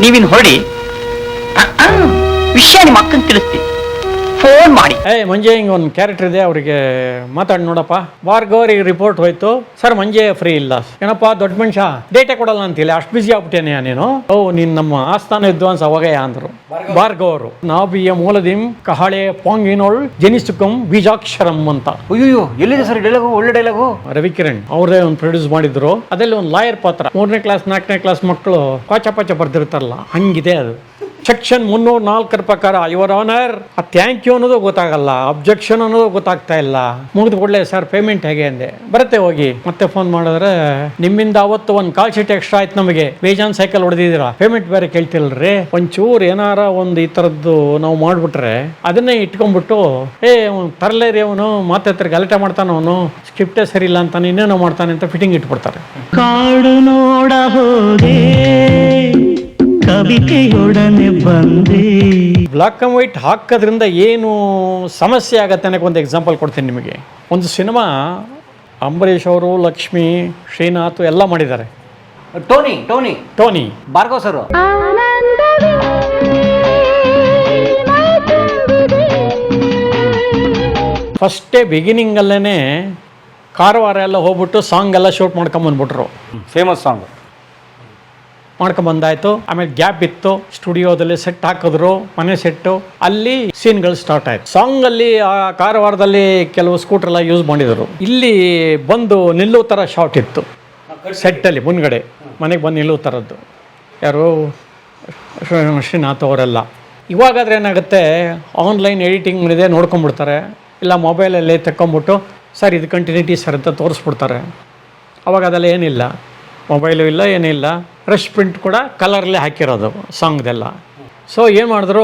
ನೀವಿನ್ ಹೊರಡಿ, ವಿಷಯ ನಿಮ್ಮ ಅಕ್ಕಂಗೆ ತಿಳಿಸ್ತೀನಿ, ಫೋನ್ ಮಾಡಿ. ಮಂಜೆ ಹಿಂಗೆ ಒಂದು ಕ್ಯಾರೆಕ್ಟರ್ ಇದೆ, ಅವರಿಗೆ ಮಾತಾಡಿ ನೋಡಪ್ಪ. ಭಾರ್ಗವ್ರಿಗೆ ರಿಪೋರ್ಟ್ ಹೋಯ್ತು, ಸರ್ ಮಂಜೆ ಫ್ರೀ ಇಲ್ಲ. ಏನಪ್ಪ ದೊಡ್ಡ ಮನುಷ್ಯ, ಡೇಟೇ ಕೊಡಲ್ಲ ಅಂತಿಲ್ಲ, ಅಷ್ಟು ಬಿಸಿ ಆಗ್ಬಿಟ್ಟೇನೆ ನೀನು. ನೀನು ನಮ್ಮ ಆಸ್ಥಾನ ವಿದ್ವಾಂಸ ಅವಾಗಯ್ಯ ಅಂದರು ಭಾರ್ಗವ್ ಅವರು. ನಾವಿಯ ಮೂಲದಿಂ ಕಹಳೆ ಪಾಂಗಿನೋಳ್ ಜನಿಸುಕಂ ಬೀಜಾಕ್ಷರಂ ಅಂತ. ಅಯ್ಯೋ, ಎಲ್ಲಿದೆ ಸರ್ ಡೈಲಾಗು? ಒಳ್ಳೆ ಡೈಲಾಗು. ರವಿಕಿರಣ್ ಅವ್ರದೇ ಒಂದು ಪ್ರೊಡ್ಯೂಸ್ ಮಾಡಿದ್ರು. ಅದರಲ್ಲಿ ಒಂದು ಲಾಯರ್ ಪಾತ್ರ, 3ನೇ ಕ್ಲಾಸ್ 4ನೇ ಕ್ಲಾಸ್ ಮಕ್ಕಳು ಪಾಚ ಬರ್ದಿರ್ತಾರಲ್ಲ, ಹಂಗಿದೆ ಅದು. ಸೆಕ್ಷನ್ 304 ಪ್ರಕಾರ ಯುವರ್ ಆನರ್, ಥ್ಯಾಂಕ್ ಯು ಅನ್ನೋದು ಗೊತ್ತಾಗಲ್ಲ, ಅಬ್ಜೆಕ್ಷನ್ ಅನ್ನೋದು ಗೊತ್ತಾಗ್ತಾ ಇಲ್ಲ. ಮುಗಿದು ಕೂಡಲೇ ಸರ್ ಪೇಮೆಂಟ್ ಹೇಗೆ ಅಂದೆ, ಬರುತ್ತೆ ಹೋಗಿ. ಮತ್ತೆ ಫೋನ್ ಮಾಡಿದ್ರೆ, ನಿಮ್ಮಿಂದ ಅವತ್ತು ಒಂದು ಕಾಲ್ ಶೀಟ್ ಎಕ್ಸ್ಟ್ರಾ ಆಯ್ತು, ನಮಗೆ ಬೇಜಾನ್ ಸೈಕಲ್ ಹೊಡೆದಿದ್ದೀರಾ, ಪೇಮೆಂಟ್ ಬೇರೆ ಕೇಳ್ತಿಲ್ರಿ. ಒಂಚೂರು ಏನಾರ ಒಂದು ಈ ಥರದ್ದು ನಾವು ಮಾಡಿಬಿಟ್ರೆ ಅದನ್ನೇ ಇಟ್ಕೊಂಡ್ಬಿಟ್ಟು ತರಲೇ ರೀ ಅವನು, ಮತ್ತೆ ಗಲಾಟೆ ಮಾಡ್ತಾನೆ, ಅವನು ಸ್ಕ್ರಿಪ್ಟೇ ಸರಿ ಇಲ್ಲ ಅಂತಾನೆ, ಇನ್ನೇನೋ ಮಾಡ್ತಾನೆ ಅಂತ ಫಿಟ್ಟಿಂಗ್ ಇಟ್ಬಿಡ್ತಾರೆ. ಕಾಡು ನೋಡ ಹೋದೆ, ಕವಿತೆಯೊಡನೆ ಬಂದೆ. ಬ್ಲಾಕ್ ಆ್ಯಂಡ್ ವೈಟ್ ಹಾಕೋದ್ರಿಂದ ಏನು ಸಮಸ್ಯೆ ಆಗತ್ತೆ ಅನ್ನೋಕೆ ಒಂದು ಎಕ್ಸಾಂಪಲ್ ಕೊಡ್ತೀನಿ ನಿಮಗೆ. ಒಂದು ಸಿನಿಮಾ ಅಂಬರೀಷ್ ಅವರು, ಲಕ್ಷ್ಮಿ, ಶ್ರೀನಾಥ್ ಎಲ್ಲ ಮಾಡಿದ್ದಾರೆ. Tony Bhargav sir. ಫಸ್ಟೇ ಬಿಗಿನಿಂಗಲ್ಲೇ ಕಾರವಾರ ಎಲ್ಲ ಹೋಗ್ಬಿಟ್ಟು ಸಾಂಗ್ ಎಲ್ಲ ಶೂಟ್ ಮಾಡ್ಕೊಂಬಂದ್ಬಿಟ್ರು. ಫೇಮಸ್ ಸಾಂಗ್ ಮಾಡ್ಕೊಂಬಂದಾಯ್ತು. ಆಮೇಲೆ ಗ್ಯಾಪ್ ಇತ್ತು, ಸ್ಟುಡಿಯೋದಲ್ಲಿ ಸೆಟ್ ಹಾಕಿದ್ರು, ಮನೆ ಸೆಟ್ಟು, ಅಲ್ಲಿ ಸೀನ್ಗಳು ಸ್ಟಾರ್ಟ್ ಆಯ್ತು. ಸಾಂಗ್ ಅಲ್ಲಿ ಆ ಕಾರವಾರದಲ್ಲಿ ಕೆಲವು ಸ್ಕೂಟರ್ ಎಲ್ಲ ಯೂಸ್ ಮಾಡಿದರು. ಇಲ್ಲಿ ಬಂದು ನಿಲ್ಲೋ ಥರ ಶಾರ್ಟ್ ಇತ್ತು ಸೆಟ್ಟಲ್ಲಿ, ಮುನ್ಗಡೆ ಮನೆಗೆ ಬಂದು ನಿಲ್ಲೋ ಥರದ್ದು. ಯಾರು ಶ್ರೀನಾಥ್ ಅವರೆಲ್ಲ. ಇವಾಗಾದ್ರೆ ಏನಾಗುತ್ತೆ, ಆನ್ಲೈನ್ ಎಡಿಟಿಂಗ್ ಇದೆ, ನೋಡ್ಕೊಂಬಿಡ್ತಾರೆ, ಇಲ್ಲ ಮೊಬೈಲಲ್ಲಿ ತಗೊಂಬಿಟ್ಟು ಸರ್ ಇದು ಕಂಟಿನ್ಯೂಟಿ ಸರ್ ಅಂತ ತೋರಿಸ್ಬಿಡ್ತಾರೆ. ಅವಾಗ ಅದೆಲ್ಲ ಏನಿಲ್ಲ, ಮೊಬೈಲು ಇಲ್ಲ, ಏನಿಲ್ಲ. ರಶ್ ಪ್ರಿಂಟ್ ಕೂಡ ಕಲರ್ಲ್ಲೇ ಹಾಕಿರೋದು ಸಾಂಗ್ದೆಲ್ಲ. ಸೊ ಏನು ಮಾಡಿದ್ರು,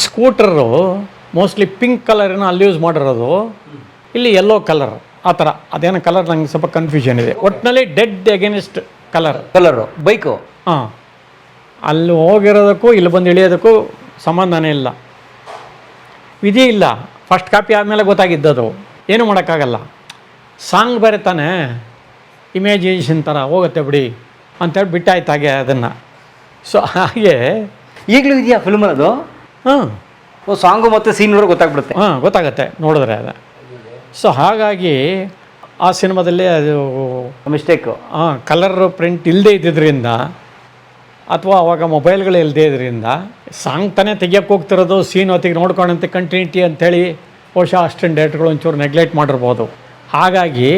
ಸ್ಕೂಟರು ಮೋಸ್ಟ್ಲಿ ಪಿಂಕ್ ಕಲರಿನ ಅಲ್ಲಿ ಯೂಸ್ ಮಾಡಿರೋದು, ಇಲ್ಲಿ ಯೆಲ್ಲೋ ಕಲರ್, ಆ ಥರ. ಅದೇನೋ ಕಲರ್ ನಂಗೆ ಸ್ವಲ್ಪ ಕನ್ಫ್ಯೂಷನ್ ಇದೆ. ಒಟ್ಟಿನಲ್ಲಿ ಡೆಡ್ ಅಗೇನಿಸ್ಟ್ ಕಲರು ಬೈಕು. ಹಾಂ, ಅಲ್ಲಿ ಹೋಗಿರೋದಕ್ಕೂ ಇಲ್ಲಿ ಬಂದು ಇಳಿಯೋದಕ್ಕೂ ಸಂಬಂಧನೇ ಇಲ್ಲ, ವಿಧಿ ಇಲ್ಲ. ಫಸ್ಟ್ ಕಾಪಿ ಆದಮೇಲೆ ಗೊತ್ತಾಗಿದ್ದದು, ಏನು ಮಾಡೋಕ್ಕಾಗಲ್ಲ. ಸಾಂಗ್ ಬೇರೆ ತಾನೇ, ಇಮೇಜಿನೇಷನ್ ಥರ ಹೋಗುತ್ತೆ ಬಿಡಿ ಅಂತೇಳಿ ಬಿಟ್ಟಾಯ್ತು ಹಾಗೆ ಅದನ್ನು. ಸೊ ಹಾಗೆ ಈಗಲೂ ಇದೆಯಾ ಫಿಲ್ಮಲ್ಲಿ ಅದು? ಹಾಂ, ಸಾಂಗು ಮತ್ತು ಸೀನ್ ನೋಡೋ ಗೊತ್ತಾಗ್ಬಿಡುತ್ತೆ. ಹಾಂ, ಗೊತ್ತಾಗುತ್ತೆ ನೋಡಿದ್ರೆ ಅದು. ಸೊ ಹಾಗಾಗಿ ಆ ಸಿನಿಮಾದಲ್ಲಿ ಅದು ಮಿಸ್ಟೇಕು. ಹಾಂ, ಕಲರ್ ಪ್ರಿಂಟ್ ಇಲ್ಲದೆ ಇದ್ದಿದ್ದರಿಂದ, ಅಥವಾ ಅವಾಗ ಮೊಬೈಲ್ಗಳು ಇಲ್ಲದೆ ಇದ್ರಿಂದ ಸಾಂಗ್ ತಾನೇ ತೆಗಿಯೋಕ್ಕೆ ಹೋಗ್ತಿರೋದು, ಸೀನ್ ಹೊತ್ತಿಗೆ ನೋಡ್ಕೊಂಡಂತೆ ಕಂಟಿನ್ಯೂಟಿ ಅಂಥೇಳಿ ಬಹುಶಃ ಅಷ್ಟೊಂದು ಡೇಟ್ಗಳು ಒಂಚೂರು ನೆಗ್ಲೆಕ್ಟ್ ಮಾಡಿರ್ಬೋದು. ಹಾಗಾಗಿ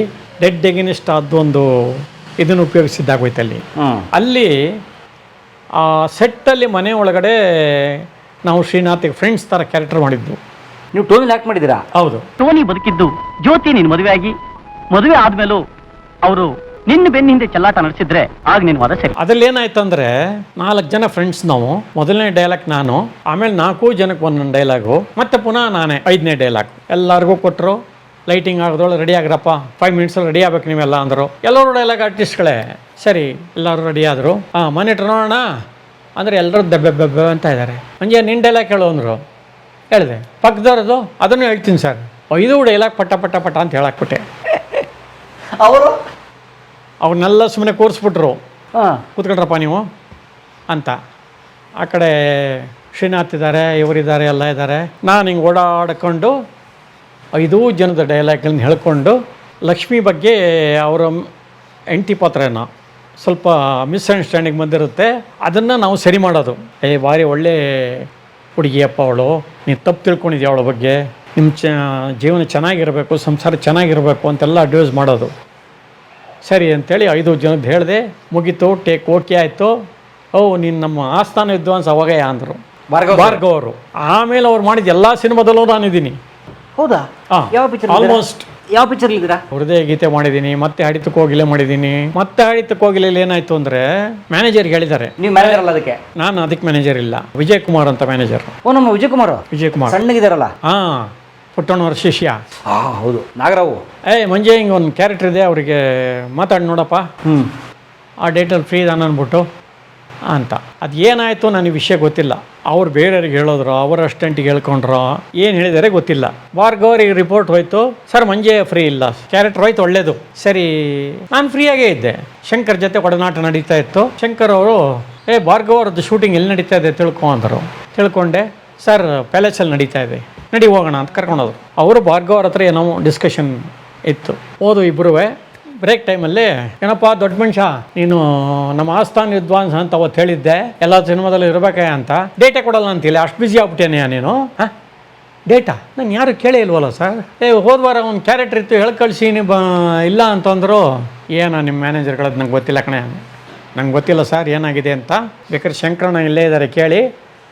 ಡೆಡ್ ಎಗೇನಿಸ್ಟ್ ಅದೊಂದು ಇದನ್ನು ಉಪಯೋಗಿಸಿದ್ದಾಗೋಯ್ತಲ್ಲಿ. ಅಲ್ಲಿ ಆ ಸೆಟ್ಟಲ್ಲಿ ಮನೆ ಒಳಗಡೆ ನಾವು ಶ್ರೀನಾಥಿಗೆ ಫ್ರೆಂಡ್ಸ್ ಥರ ಕ್ಯಾರೆಕ್ಟರ್ ಮಾಡಿದ್ದು. ನೀವು ಟೋನಿ ಆ್ಯಕ್ಟ್ ಮಾಡಿದ್ದೀರಾ? ಹೌದು. ಟೋನಿ ಬದುಕಿದ್ದು ಜ್ಯೋತಿ ನೀನು ಮದುವೆ ಆದ್ಮೇಲೂ ಅವರು ನಿನ್ನ ಬೆನ್ನ ಹಿಂದೆ ಚೆಲ್ಲಾಟ ನಡೆಸಿದ್ರೆ ಆಗ ನೀನು ವಾದ ಸರಿ. ಅದ್ರಲ್ಲಿ ಏನಾಯ್ತು ಅಂದರೆ, 4 ಜನ ಫ್ರೆಂಡ್ಸ್ ನಾವು. ಮೊದಲನೇ ಡೈಲಾಗ್ ನಾನು, ಆಮೇಲೆ 4 ಜನಕ್ಕೆ ಒಂದೊಂದು ಡೈಲಾಗು, ಮತ್ತೆ ಪುನಃ ನಾನೇ 5ನೇ ಡೈಲಾಗ್. ಎಲ್ಲರಿಗೂ ಕೊಟ್ಟರು. ಲೈಟಿಂಗ್ ಆಗಿದ್ರೊಳಗೆ ರೆಡಿ ಆಗಿರಪ್ಪ, 5 ಮಿನಿಟ್ಸಲ್ಲಿ ರೆಡಿ ಆಗ್ಬೇಕು ನೀವೆಲ್ಲ ಅಂದರು. ಎಲ್ಲರೂ ಡೈಲಾಗ್ ಆರ್ಟಿಸ್ಟ್ಗಳೇ. ಸರಿ, ಎಲ್ಲರೂ ರೆಡಿ ಆದರು. ಮಾನಿಟ್ರ್ ನೋಡೋಣ ಅಂದರೆ ಎಲ್ಲರೂ ದೆಬ್ಬೆ ಅಂತ ಇದ್ದಾರೆ. ಮಂಜೆ ನಿನ್ನ ಡೈಲಾಗ್ ಹೇಳು ಅಂದರು. ಹೇಳಿದೆ. ಪಕ್ಕದವ್ರದ್ದು ಅದನ್ನು ಹೇಳ್ತೀನಿ ಸರ್, 5 ಡೈಲಾಗ್ ಪಟ್ಟ ಅಂತ ಹೇಳಾಕ್ಬಿಟ್ಟೆ. ಅವ್ರನ್ನೆಲ್ಲ ಸುಮ್ಮನೆ ಕೂರಿಸ್ಬಿಟ್ರು, ಕೂತ್ಕೊಳ್ರಪ್ಪ ನೀವು ಅಂತ. ಆ ಕಡೆ ಶ್ರೀನಾಥ್ ಇದ್ದಾರೆ, ಇವರಿದ್ದಾರೆ, ಎಲ್ಲ ಇದ್ದಾರೆ. ನಾನು ಹಿಂಗೆ ಓಡಾಡ್ಕೊಂಡು 5 ಜನದ ಡೈಲಾಗ್ಗಳನ್ನ ಹೇಳ್ಕೊಂಡು, ಲಕ್ಷ್ಮಿ ಬಗ್ಗೆ ಅವರ ಹೆಂಡತಿ ಪಾತ್ರನ ಸ್ವಲ್ಪ ಮಿಸ್ಅಂಡರ್ಸ್ಟ್ಯಾಂಡಿಂಗ್ ಬಂದಿರುತ್ತೆ, ಅದನ್ನು ನಾವು ಸರಿ ಮಾಡೋದು. ಭಾರಿ ಒಳ್ಳೆ ಹುಡುಗಿಯಪ್ಪ ಅವಳು, ನೀನು ತಪ್ಪು ತಿಳ್ಕೊಂಡಿದ್ಯಾ ಅವಳ ಬಗ್ಗೆ, ನಿಮ್ಮ ಜೀವನ ಚೆನ್ನಾಗಿರಬೇಕು, ಸಂಸಾರ ಚೆನ್ನಾಗಿರಬೇಕು ಅಂತೆಲ್ಲ ಅಡ್ವೈಸ್ ಮಾಡೋದು. ಸರಿ ಅಂತೇಳಿ 5 ಜನದ್ದು ಹೇಳಿದೆ, ಮುಗೀತು, ಟೇಕ್ ಓಕೆ ಆಯಿತು. ನೀನು ನಮ್ಮ ಆಸ್ಥಾನ ವಿದ್ವಾಂಸ ಅವಾಗಯ್ಯ ಅಂದರು ಭಾರ್ಗವ್ ಅವರು. ಆಮೇಲೆ ಅವ್ರು ಮಾಡಿದ ಎಲ್ಲ ಸಿನಿಮಾದಲ್ಲೂ ನಾನಿದ್ದೀನಿ. ಹೌದಾ? ಯಾವ ಪಿಕ್ಚರ್? ಆಲ್ಮೋಸ್ಟ್ ಯಾವ ಪಿಕ್ಚರ್ ಇದ್ದೀರಾ? ಹೃದಯ ಗೀತೆ ಮಾಡಿದ್ದೀನಿ, ಮತ್ತೆ ಹಡಿತ ಕೋಗಿಲೆ ಮಾಡಿದ್ದೀನಿ. ಮತ್ತೆ ಹಡಿತ ಕೋಗಿಲೆಯಲ್ಲಿ ಏನಾಯ್ತು ಅಂದರೆ, ಮ್ಯಾನೇಜರ್ಗೆ ಹೇಳಿದ್ದಾರೆ. ನೀವು ಮ್ಯಾನೇಜರ್ ಅಲ್ಲ ಅದಕ್ಕೆ? ನಾನು ಅದಕ್ಕೆ ಮ್ಯಾನೇಜರ್ ಇಲ್ಲ, ವಿಜಯ್ ಕುಮಾರ್ ಅಂತ ಮ್ಯಾನೇಜರ್. ನಮ್ಮ ವಿಜಯ್ ಕುಮಾರ್ ಸಣ್ಣಗಿದಾರಲ್ಲ? ಹಾಂ, ಪುಟ್ಟಣ್ಣವ್ರ ಶಿಷ್ಯ. ಹೌದು, ನಾಗರಾವು. ಮಂಜೆ ಹಿಂಗೆ ಒಂದು ಕ್ಯಾರೆಕ್ಟರ್ ಇದೆ, ಅವರಿಗೆ ಮಾತಾಡಿ ನೋಡಪ್ಪ, ಆ ಡೇಟಲ್ಲಿ ಫ್ರೀ ಇದಾನೆ ಅಂದ್ಬಿಟ್ಟು ಅಂತ. ಅದು ಏನಾಯಿತು ನನಗೆ ವಿಷಯ ಗೊತ್ತಿಲ್ಲ. ಅವ್ರು ಬೇರೆಯವ್ರಿಗೆ ಹೇಳಿದ್ರು, ಅವರ ಅಸ್ಟೆಂಟಿಗೆ ಹೇಳ್ಕೊಂಡ್ರು, ಏನು ಹೇಳಿದ್ದಾರೆ ಗೊತ್ತಿಲ್ಲ. ಭಾರ್ಗವ್ರಿಗೆ ರಿಪೋರ್ಟ್ ಹೋಯ್ತು, ಸರ್ ಮಂಜೆ ಫ್ರೀ ಇಲ್ಲ, ಕ್ಯಾರೆಕ್ಟರ್ ಹೋಯ್ತು, ಒಳ್ಳೇದು. ಸರಿ, ನಾನು ಫ್ರೀಯಾಗೇ ಇದ್ದೆ. ಶಂಕರ್ ಜೊತೆ ಒಡನಾಟ ನಡೀತಾ ಇತ್ತು. ಶಂಕರ್ ಅವರು ಭಾರ್ಗವ ಅವ್ರದ್ದು ಶೂಟಿಂಗ್ ಎಲ್ಲಿ ನಡೀತಾ ಇದೆ ತಿಳ್ಕೊ ಅಂದರು. ತಿಳ್ಕೊಂಡೆ. ಸರ್ ಪ್ಯಾಲೇಸಲ್ಲಿ ನಡೀತಾ ಇದೆ, ನಡಿ ಹೋಗೋಣ ಅಂತ ಕರ್ಕೊಂಡೋದ್ರು. ಅವರು ಭಾರ್ಗವ ಅವ್ರ ಹತ್ರ ಏನೋ ಡಿಸ್ಕಷನ್ ಇತ್ತು. ಹೋದು ಇಬ್ಬರೂ. ಬ್ರೇಕ್ ಟೈಮಲ್ಲಿ ಏನಪ್ಪ ದೊಡ್ಡ ಮನುಷ್ಯ, ನೀನು ನಮ್ಮ ಆಸ್ಥಾನ ವಿದ್ವಾಂಸ ಅಂತ ಅವತ್ತು ಹೇಳಿದ್ದೆ, ಎಲ್ಲ ಸಿನಿಮಾದಲ್ಲಿ ಇರಬೇಕೆ ಅಂತ. ಡೇಟೇ ಕೊಡಲ್ಲ ಅಂತಿಲ್ಲ, ಅಷ್ಟು ಬ್ಯುಸಿ ಆಗ್ಬಿಟ್ಟೇನೆ ನೀನು. ಹಾಂ, ಡೇಟಾ ನಾನು ಯಾರು ಕೇಳೇ ಇಲ್ವಲ್ಲ ಸರ್. ಹೋದ ವಾರ ಒಂದು ಕ್ಯಾರೆಕ್ಟರ್ ಇತ್ತು, ಹೇಳಿ ಕಳಿಸಿ ನೀವು ಇಲ್ಲ ಅಂತಂದರು. ಏನೋ ನಿಮ್ಮ ಮ್ಯಾನೇಜರ್ಗಳದ್ದು ನಂಗೆ ಗೊತ್ತಿಲ್ಲ ಕಣೆ. ನಂಗೆ ಗೊತ್ತಿಲ್ಲ ಸರ್ ಏನಾಗಿದೆ ಅಂತ. ಬೇಕಾದ್ರೆ ಶಂಕರಣ್ಣ ಇಲ್ಲೇ ಇದ್ದಾರೆ ಕೇಳಿ.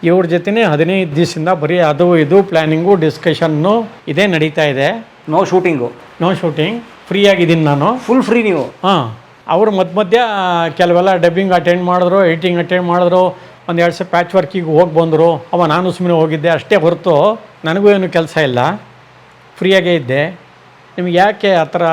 ಇವ್ರ ಜೊತೆನೇ 15 ದಿವಸದಿಂದ ಬರೀ ಅದು ಇದು ಪ್ಲ್ಯಾನಿಂಗು ಡಿಸ್ಕಷನ್ನು ಇದೇ ನಡೀತಾ ಇದೆ. No shooting, no shooting, free ಆಗಿದ್ದೀನಿ ನಾನು, ಫುಲ್ ಫ್ರೀ ನೀವು. ಹಾಂ, ಅವರು ಮಧ್ಯ ಕೆಲವೆಲ್ಲ ಡಬ್ಬಿಂಗ್ ಅಟೆಂಡ್ ಮಾಡಿದ್ರು, ಎಡಿಟಿಂಗ್ ಅಟೆಂಡ್ ಮಾಡಿದ್ರು, ಒಂದು 2 ಸಲ ಪ್ಯಾಚ್ ವರ್ಕಿಗೆ ಹೋಗಿ ಬಂದರು. ನಾನು ಸುಮ್ಮನೆ ಹೋಗಿದ್ದೆ ಅಷ್ಟೇ ಹೊರತು ನನಗೂ ಏನು ಕೆಲಸ ಇಲ್ಲ, ಫ್ರೀಯಾಗೇ ಇದ್ದೆ. ನಿಮ್ಗೆ ಯಾಕೆ ಆ ಥರ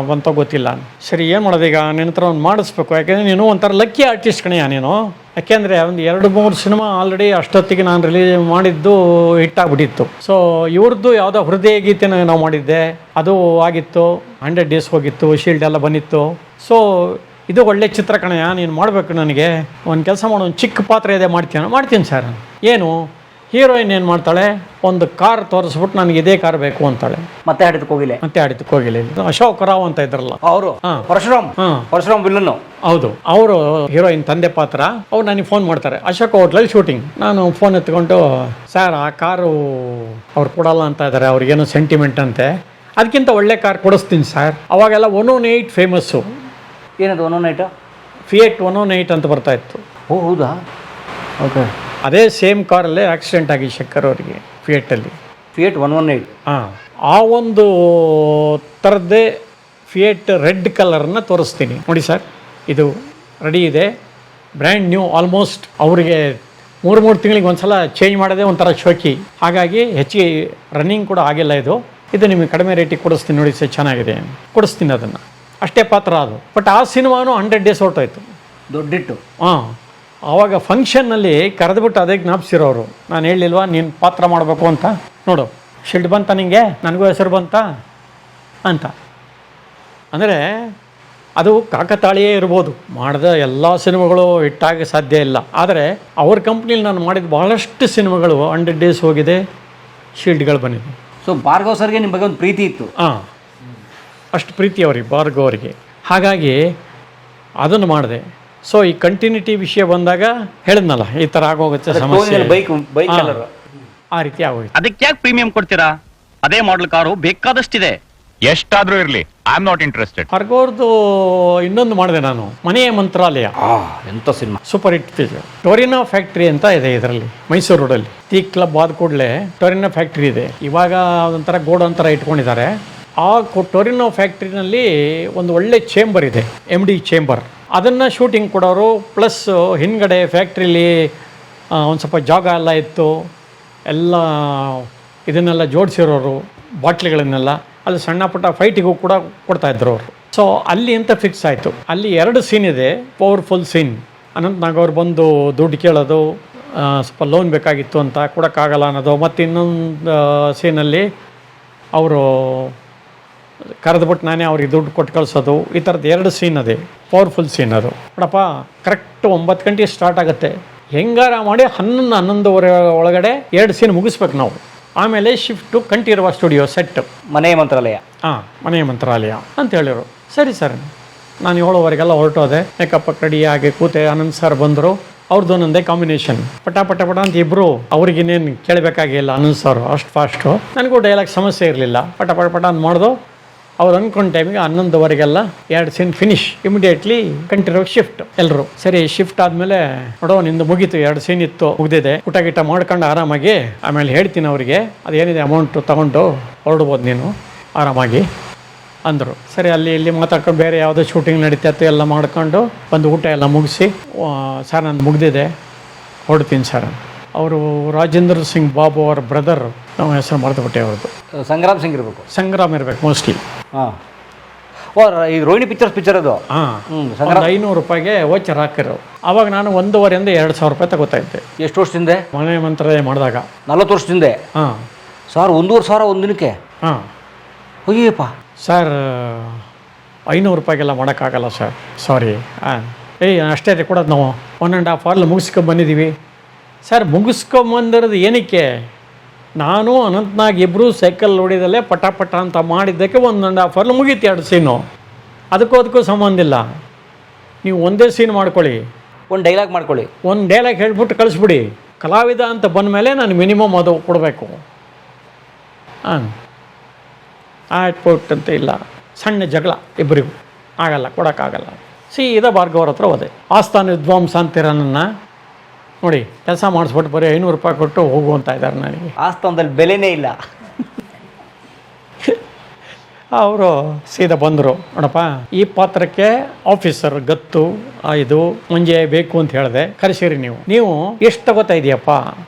ಬಂತ ಗೊತ್ತಿಲ್ಲ. ಸರಿ ಏನು ಮಾಡೋದು ಈಗ, ನಿನ್ನ ಹತ್ರ ಒಂದು ಮಾಡಿಸ್ಬೇಕು. ಯಾಕೆಂದರೆ ನೀನು ಒಂಥರ ಲಕ್ಕಿ ಆರ್ಟಿಸ್ಟ್ ಕಣೆಯ ನೀನು. ಯಾಕೆಂದರೆ ಒಂದು 2-3 ಸಿನಿಮಾ ಆಲ್ರೆಡಿ ಅಷ್ಟೊತ್ತಿಗೆ ನಾನು ರಿಲೀಸ್ ಮಾಡಿದ್ದು ಹಿಟ್ಟಾಗ್ಬಿಟ್ಟಿತ್ತು. ಸೊ ಇವ್ರದ್ದು ಯಾವುದೋ ಹೃದಯ ಗೀತೆನ ನಾವು ಮಾಡಿದ್ದೆ, ಅದು ಆಗಿತ್ತು. 100 ಡೇಸ್ ಹೋಗಿತ್ತು, ಶೀಲ್ಡ್ ಎಲ್ಲ ಬಂದಿತ್ತು. ಸೊ ಇದು ಒಳ್ಳೆ ಚಿತ್ರ ಕಣೆಯ, ನೀನು ಮಾಡಬೇಕು. ನನಗೆ ಒಂದು ಕೆಲಸ ಮಾಡೋ, ಒಂದು ಚಿಕ್ಕ ಪಾತ್ರ ಇದೆ, ಮಾಡ್ತೀನಿ ಸರ್. ಏನು ಹೀರೋಯಿನ್ ಏನು ಮಾಡ್ತಾಳೆ, ಒಂದು ಕಾರ್ ತೋರಿಸ್ಬಿಟ್ಟು ನನಗೆ ಇದೇ ಕಾರ್ ಬೇಕು ಅಂತಾಳೆ. ಮತ್ತೆ ಆಡಿದಕ್ಕೆ ಹೋಗಿಲ್ಲ. ಮತ್ತೆ ಆಡಿದ್ದಕ್ಕೆ ಹೋಗಿಲ್ಲ. ಅಶೋಕ್ ರಾವ್ ಅಂತ ಇದ್ರಲ್ಲ ಅವರು, ಪರಶುರಾಮ್ ವಿಲ್ಲನ್ನು. ಹೌದು, ಅವರು ಹೀರೋಯಿನ್ ತಂದೆ ಪಾತ್ರ. ಅವ್ರು ನನಗೆ ಫೋನ್ ಮಾಡ್ತಾರೆ, ಅಶೋಕ್ ಹೋಟ್ಲಲ್ಲಿ ಶೂಟಿಂಗ್. ನಾನು ಫೋನ್ ಎತ್ಕೊಂಡು, ಸರ್ ಆ ಕಾರು ಅವ್ರು ಕೊಡಲ್ಲ ಅಂತ ಇದ್ದಾರೆ, ಅವ್ರಿಗೇನೋ ಸೆಂಟಿಮೆಂಟ್ ಅಂತೆ, ಅದಕ್ಕಿಂತ ಒಳ್ಳೆ ಕಾರ್ ಕೊಡಿಸ್ತೀನಿ ಸರ್. ಅವಾಗೆಲ್ಲ 108 ಫೇಮಸ್ಸು. ಏನದು 108? ಫಿಯೇಟ್ 108 ಅಂತ ಬರ್ತಾ ಇತ್ತು. ಓ ಹೌದಾ, ಓಕೆ. ಅದೇ ಸೇಮ್ ಕಾರಲ್ಲೇ ಆಕ್ಸಿಡೆಂಟ್ ಆಗಿ ಶಂಕರ್ ಅವರಿಗೆ ಫಿಯೇಟಲ್ಲಿ. ಫಿಯೇಟ್ 118. ಹಾಂ, ಆ ಒಂದು ಥರದ್ದೇ ಫಿಯೇಟ್ ರೆಡ್ ಕಲರ್ನ ತೋರಿಸ್ತೀನಿ ನೋಡಿ ಸರ್. ಇದು ರೆಡಿ ಇದೆ, ಬ್ರ್ಯಾಂಡ್ ನ್ಯೂ ಆಲ್ಮೋಸ್ಟ್. ಅವರಿಗೆ 3 ತಿಂಗಳಿಗೆ ಒಂದು ಸಲ ಚೇಂಜ್ ಮಾಡೋದೇ ಒಂಥರ ಶೋಕಿ. ಹಾಗಾಗಿ ಹೆಚ್ಚಿಗೆ ರನ್ನಿಂಗ್ ಕೂಡ ಆಗಿಲ್ಲ ಇದು. ನಿಮಗೆ ಕಡಿಮೆ ರೇಟಿಗೆ ಕೊಡಿಸ್ತೀನಿ ನೋಡಿ ಸರ್, ಚೆನ್ನಾಗಿದೆ, ಕೊಡಿಸ್ತೀನಿ ಅದನ್ನು. ಅಷ್ಟೇ ಪಾತ್ರ ಅದು. ಬಟ್ ಆ ಸಿನಿಮಾನು 100 ಡೇಸ್ ಹೊರಟೋಯ್ತು, ದೊಡ್ಡಿಟ್ಟು. ಹಾಂ, ಆವಾಗ ಫಂಕ್ಷನ್ನಲ್ಲಿ ಕರೆದುಬಿಟ್ಟು ಅದೇ ಜ್ಞಾಪಿಸಿರೋರು. ನಾನು ಹೇಳಿಲ್ವಾ ನೀನು ಪಾತ್ರ ಮಾಡಬೇಕು ಅಂತ. ನೋಡು ಶಿಲ್ಡ್ ಬಂತ ನಿನಗೆ, ನನಗೂ ಹೆಸರು ಬಂತ ಅಂತ. ಅಂದರೆ ಅದು ಕಾಕತಾಳಿಯೇ ಇರ್ಬೋದು, ಮಾಡಿದ ಎಲ್ಲ ಸಿನಿಮಾಗಳು ಹಿಟ್ಟಾಗಿ ಸಾಧ್ಯ ಇಲ್ಲ. ಆದರೆ ಅವ್ರ ಕಂಪ್ನಿಲಿ ನಾನು ಮಾಡಿದ ಭಾಳಷ್ಟು ಸಿನಿಮಾಗಳು 100 ಡೇಸ್ ಹೋಗಿದೆ, ಶೀಲ್ಡ್ಗಳು ಬಂದಿದೆ. ಸೊ ಭಾರ್ಗವ್ ಸರ್ಗೆ ನಿಮ್ಮ ಬಗ್ಗೆ ಒಂದು ಪ್ರೀತಿ ಇತ್ತು. ಹಾಂ, ಅಷ್ಟು ಪ್ರೀತಿ ಅವ್ರಿಗೆ, ಭಾರ್ಗವ್ ಅವರಿಗೆ. ಹಾಗಾಗಿ ಅದನ್ನು ಮಾಡಿದೆ. ಸೊ ಈ ಕಂಟಿನ್ಯೂಟಿ ವಿಷಯ ಬಂದಾಗ ಹೇಳಿದ್ನಲ್ಲ, ಈ ಥರ ಆಗೋಗುತ್ತೆ ಸಮಸ್ಯೆ, ಬೈಕ್ ಕಲರ್ ಆ ರೀತಿ ಆಗೋಯ್ತು. ಅದಕ್ಕೆ ಯಾಕೆ ಪ್ರೀಮಿಯಂ ಕೊಡ್ತೀರಾ? ಅದೇ ಮಾಡಲ್ ಕಾರು ಬೇಕಾದಷ್ಟಿದೆ. ಎಷ್ಟಾದ್ರೂ ಇರ್ಲಿ, ಐ ಆಮ್ ನಾಟ್ ಇಂಟ್ರೆಸ್ಟೆಡ್. ಭಾರ್ಗವ್ರದ್ದು ಇನ್ನೊಂದು ಮಾಡಿದೆ ನಾನು, ಮನೆಯ ಮಂತ್ರಾಲಯ. ಎಂಥ cinema, super hit picture. Torino factory ಅಂತ ಇದೆ ಇದರಲ್ಲಿ, ಮೈಸೂರು ರೋಡಲ್ಲಿ. ಟೀ ಕ್ಲಬ್ ಆದ ಕೂಡಲೇ ಟೊರಿನೋ ಫ್ಯಾಕ್ಟ್ರಿ ಇದೆ. ಇವಾಗ ಒಂಥರ ಗೋಡ್ ಒಂಥರ ಇಟ್ಕೊಂಡಿದ್ದಾರೆ. ಆ ಟೊರಿನೋ ಫ್ಯಾಕ್ಟ್ರಿನಲ್ಲಿ ಒಂದು ಒಳ್ಳೆ ಚೇಂಬರ್ ಇದೆ, MD ಚೇಂಬರ್. ಅದನ್ನು ಶೂಟಿಂಗ್ ಕೊಡೋರು. ಪ್ಲಸ್ ಹಿಂದ್ಗಡೆ ಫ್ಯಾಕ್ಟ್ರಿಲಿ ಒಂದು ಸ್ವಲ್ಪ ಜಾಗ ಎಲ್ಲ ಇತ್ತು, ಎಲ್ಲ ಇದನ್ನೆಲ್ಲ ಜೋಡಿಸಿರೋರು, ಬಾಟ್ಲಿಗಳನ್ನೆಲ್ಲ. ಅಲ್ಲಿ ಸಣ್ಣ ಪುಟ್ಟ ಫೈಟಿಗೂ ಕೂಡ ಕೊಡ್ತಾಯಿದ್ರು ಅವರು. ಸೊ ಅಲ್ಲಿ ಅಂತ ಫಿಕ್ಸ್ ಆಯಿತು. ಅಲ್ಲಿ 2 ಸೀನ್ ಇದೆ, ಪವರ್ಫುಲ್ ಸೀನ್. ಅನಂತನಾಗ್ ಅವ್ರು ಬಂದು ದುಡ್ಡು ಕೇಳೋದು, ಸ್ವಲ್ಪ ಲೋನ್ ಬೇಕಾಗಿತ್ತು ಅಂತ ಕೊಡೋಕ್ಕಾಗಲ್ಲ ಅನ್ನೋದು. ಮತ್ತು ಇನ್ನೊಂದು ಸೀನಲ್ಲಿ ಅವರು ಕರೆದ್ಬಿಟ್ಟು ನಾನೇ ಅವ್ರಿಗೆ ದುಡ್ಡು ಕೊಟ್ಟು ಕಳಿಸೋದು. ಈ ಥರದ್ದು 2 ಸೀನ್ ಅದೇ, ಪವರ್ಫುಲ್ ಸೀನ್ ಅದು. ನೋಡಪ್ಪ, ಕರೆಕ್ಟ್ 9 ಗಂಟೆಗೆ ಸ್ಟಾರ್ಟ್ ಆಗುತ್ತೆ. ಹೆಂಗಾರ ಮಾಡಿ 11-11:30 ಒಳಗಡೆ 2 ಸೀನ್ ಮುಗಿಸ್ಬೇಕು ನಾವು. ಆಮೇಲೆ ಶಿಫ್ಟು ಕಂಠೀರವ ಸ್ಟುಡಿಯೋ ಸೆಟ್, ಮನೆಯ ಮಂತ್ರಾಲಯ. ಹಾಂ, ಮನೆಯ ಮಂತ್ರಾಲಯ ಅಂತ ಹೇಳಿರು. ಸರಿ ಸರ್, ನಾನು 7:15 ಹೊರಟೋದೆ. ಮೇಕಪ್ ರೆಡಿ ಆಗಿ ಕೂತೆ. ಆನಂದ್ ಸರ್ ಬಂದರು, ಅವ್ರದ್ದು ಒಂದೊಂದೇ ಕಾಂಬಿನೇಷನ್. ಪಟ ಅಂತ ಇಬ್ಬರು. ಅವ್ರಿಗಿನ್ನೇನು ಕೇಳಬೇಕಾಗಿಲ್ಲ, ಆನಂದ್ ಸರ್ ಅಷ್ಟು ಫಾಸ್ಟು. ನನಗೂ ಡೈಲಾಗ್ ಸಮಸ್ಯೆ ಇರಲಿಲ್ಲ. ಪಟ ಅಂತ ಮಾಡ್ದು. ಅವ್ರು ಅಂದ್ಕೊಂಡ ಟೈಮಿಗೆ 11:15 2 scene finish. Immediately continue shift ಎಲ್ಲರೂ. ಸರಿ, ಶಿಫ್ಟ್ ಆದಮೇಲೆ ನೋಡೋ ನಿಂದು ಮುಗೀತು, 2 ಸೀನ್ ಇತ್ತು, ಮುಗ್ದಿದೆ, ಊಟ ಗೀಟ ಮಾಡ್ಕೊಂಡು ಆರಾಮಾಗಿ ಆಮೇಲೆ ಹೇಳ್ತೀನಿ ಅವರಿಗೆ, ಅದೇನಿದೆ ಅಮೌಂಟು ತೊಗೊಂಡು ಹೊರಡ್ಬೋದು ನೀನು ಆರಾಮಾಗಿ ಅಂದರು. ಸರಿ, ಅಲ್ಲಿ ಇಲ್ಲಿ ಮಾತಾಡ್ಕೊಂಡು ಬೇರೆ ಯಾವುದೋ ಶೂಟಿಂಗ್ ನಡೀತೈತೆ ಎಲ್ಲ ಮಾಡ್ಕೊಂಡು ಬಂದು ಊಟ ಎಲ್ಲ ಮುಗಿಸಿ, ಸರ್ ನಾನು ಮುಗ್ದಿದೆ ಹೊರಡ್ತೀನಿ ಸರ್. ಅವರು ರಾಜೇಂದ್ರ ಸಿಂಗ್ ಬಾಬು ಅವರ ಬ್ರದರ್, ನಾವು ಹೆಸರು ಮರೆತುಬಿಟ್ಟೆ ಅವ್ರದ್ದು. ಸಂಗ್ರಾಮ್ ಸಿಂಗ್ ಇರಬೇಕು. ಸಂಗ್ರಾಮ್ ಇರಬೇಕು ಮೋಸ್ಟ್ಲಿ. ಹಾಂ, ಓ ಇದು ರೋಹಿಣಿ ಪಿಕ್ಚರ್ ಅದು. ಹಾಂ, ಒಂದು 500 ರೂಪಾಯಿಗೆ ವೋಚರ್ ಹಾಕಿರೋ. ಆವಾಗ ನಾನು 1,500 2,000 ರೂಪಾಯಿ ತಗೋತಾ ಇದ್ದೆ. ಎಷ್ಟು ವರ್ಷದಿಂದ? ಮನೆ ಮಂತ್ರಾಲಯ ಮಾಡಿದಾಗ 40 ವರ್ಷದಿಂದ. ಹಾಂ ಸರ್, 1,500 ಒಂದು ದಿನಕ್ಕೆ? ಹಾಂ. ಅಯ್ಯಪ್ಪ ಸರ್, 500 ರೂಪಾಯಿಗೆಲ್ಲ ಮಾಡೋಕ್ಕಾಗಲ್ಲ ಸರ್, ಸಾರಿ. ಹಾಂ, ಅಷ್ಟೇ ರೀ ಕೊಡೋದು ನಾವು 1.5 ಅವರ್ಲಿ ಮುಗಿಸ್ಕೊಂಬಂದಿದ್ದೀವಿ. ಸರ್ ಮುಗಿಸ್ಕೊಂಬಂದಿರೋದು ಏನಕ್ಕೆ? ನಾನು ಅನಂತನಾಗ್ ಇಬ್ಬರು ಸೈಕಲ್ ಹೊಡಿದಲ್ಲೇ ಪಟ ಪಟ ಅಂತ ಮಾಡಿದ್ದಕ್ಕೆ 1.5 ಅವರ್ಲಿ ಮುಗೀತು 2 ಸೀನು. ಅದಕ್ಕೂ ಸಂಬಂಧ ಇಲ್ಲ. ನೀವು ಒಂದೇ ಸೀನ್ ಮಾಡ್ಕೊಳ್ಳಿ, ಒಂದು ಡೈಲಾಗ್ ಮಾಡ್ಕೊಳ್ಳಿ, ಒಂದು ಡೈಲಾಗ್ ಹೇಳ್ಬಿಟ್ಟು ಕಳಿಸ್ಬಿಡಿ. ಕಲಾವಿದ ಅಂತ ಬಂದ ಮೇಲೆ ನಾನು ಮಿನಿಮಮ್ ಅದು ಕೊಡಬೇಕು. ಹಾಂ ಆಯ್ತು ಅಂತ ಇಲ್ಲ, ಸಣ್ಣ ಜಗಳ ಇಬ್ಬರಿಗೂ ಆಗಲ್ಲ, ಕೊಡೋಕ್ಕಾಗಲ್ಲ. ಸೀದಾ ಭಾರ್ಗವ್ರ ಹತ್ರ ಹೋದೆ. ಆಸ್ಥಾನ ವಿದ್ವಾಂಸ ಅಂತೀರ ನನ್ನ ನೋಡಿ, ಕೆಲಸ ಮಾಡಿಸ್ಬಿಟ್ಟು ಬರೀ 500 ರೂಪಾಯಿ ಕೊಟ್ಟು ಹೋಗುವಂತ ಇದ್ದಾರೆ ನನಗೆ. ಆಸ್ಥಾನದಲ್ಲಿ ಬೆಲೆನೇ ಇಲ್ಲ. ಅವರು ಸೀದಾ ಬಂದರು, ನೋಡಪ್ಪ ಈ ಪಾತ್ರಕ್ಕೆ ಆಫೀಸರ್ ಗತ್ತು ಇದು ಮುಂಜೆ ಬೇಕು ಅಂತ ಹೇಳಿದೆ, ಕರೆಸಿರಿ ನೀವು ಎಷ್ಟು ತಗೋತಾ ಇದೆಯಪ್ಪ,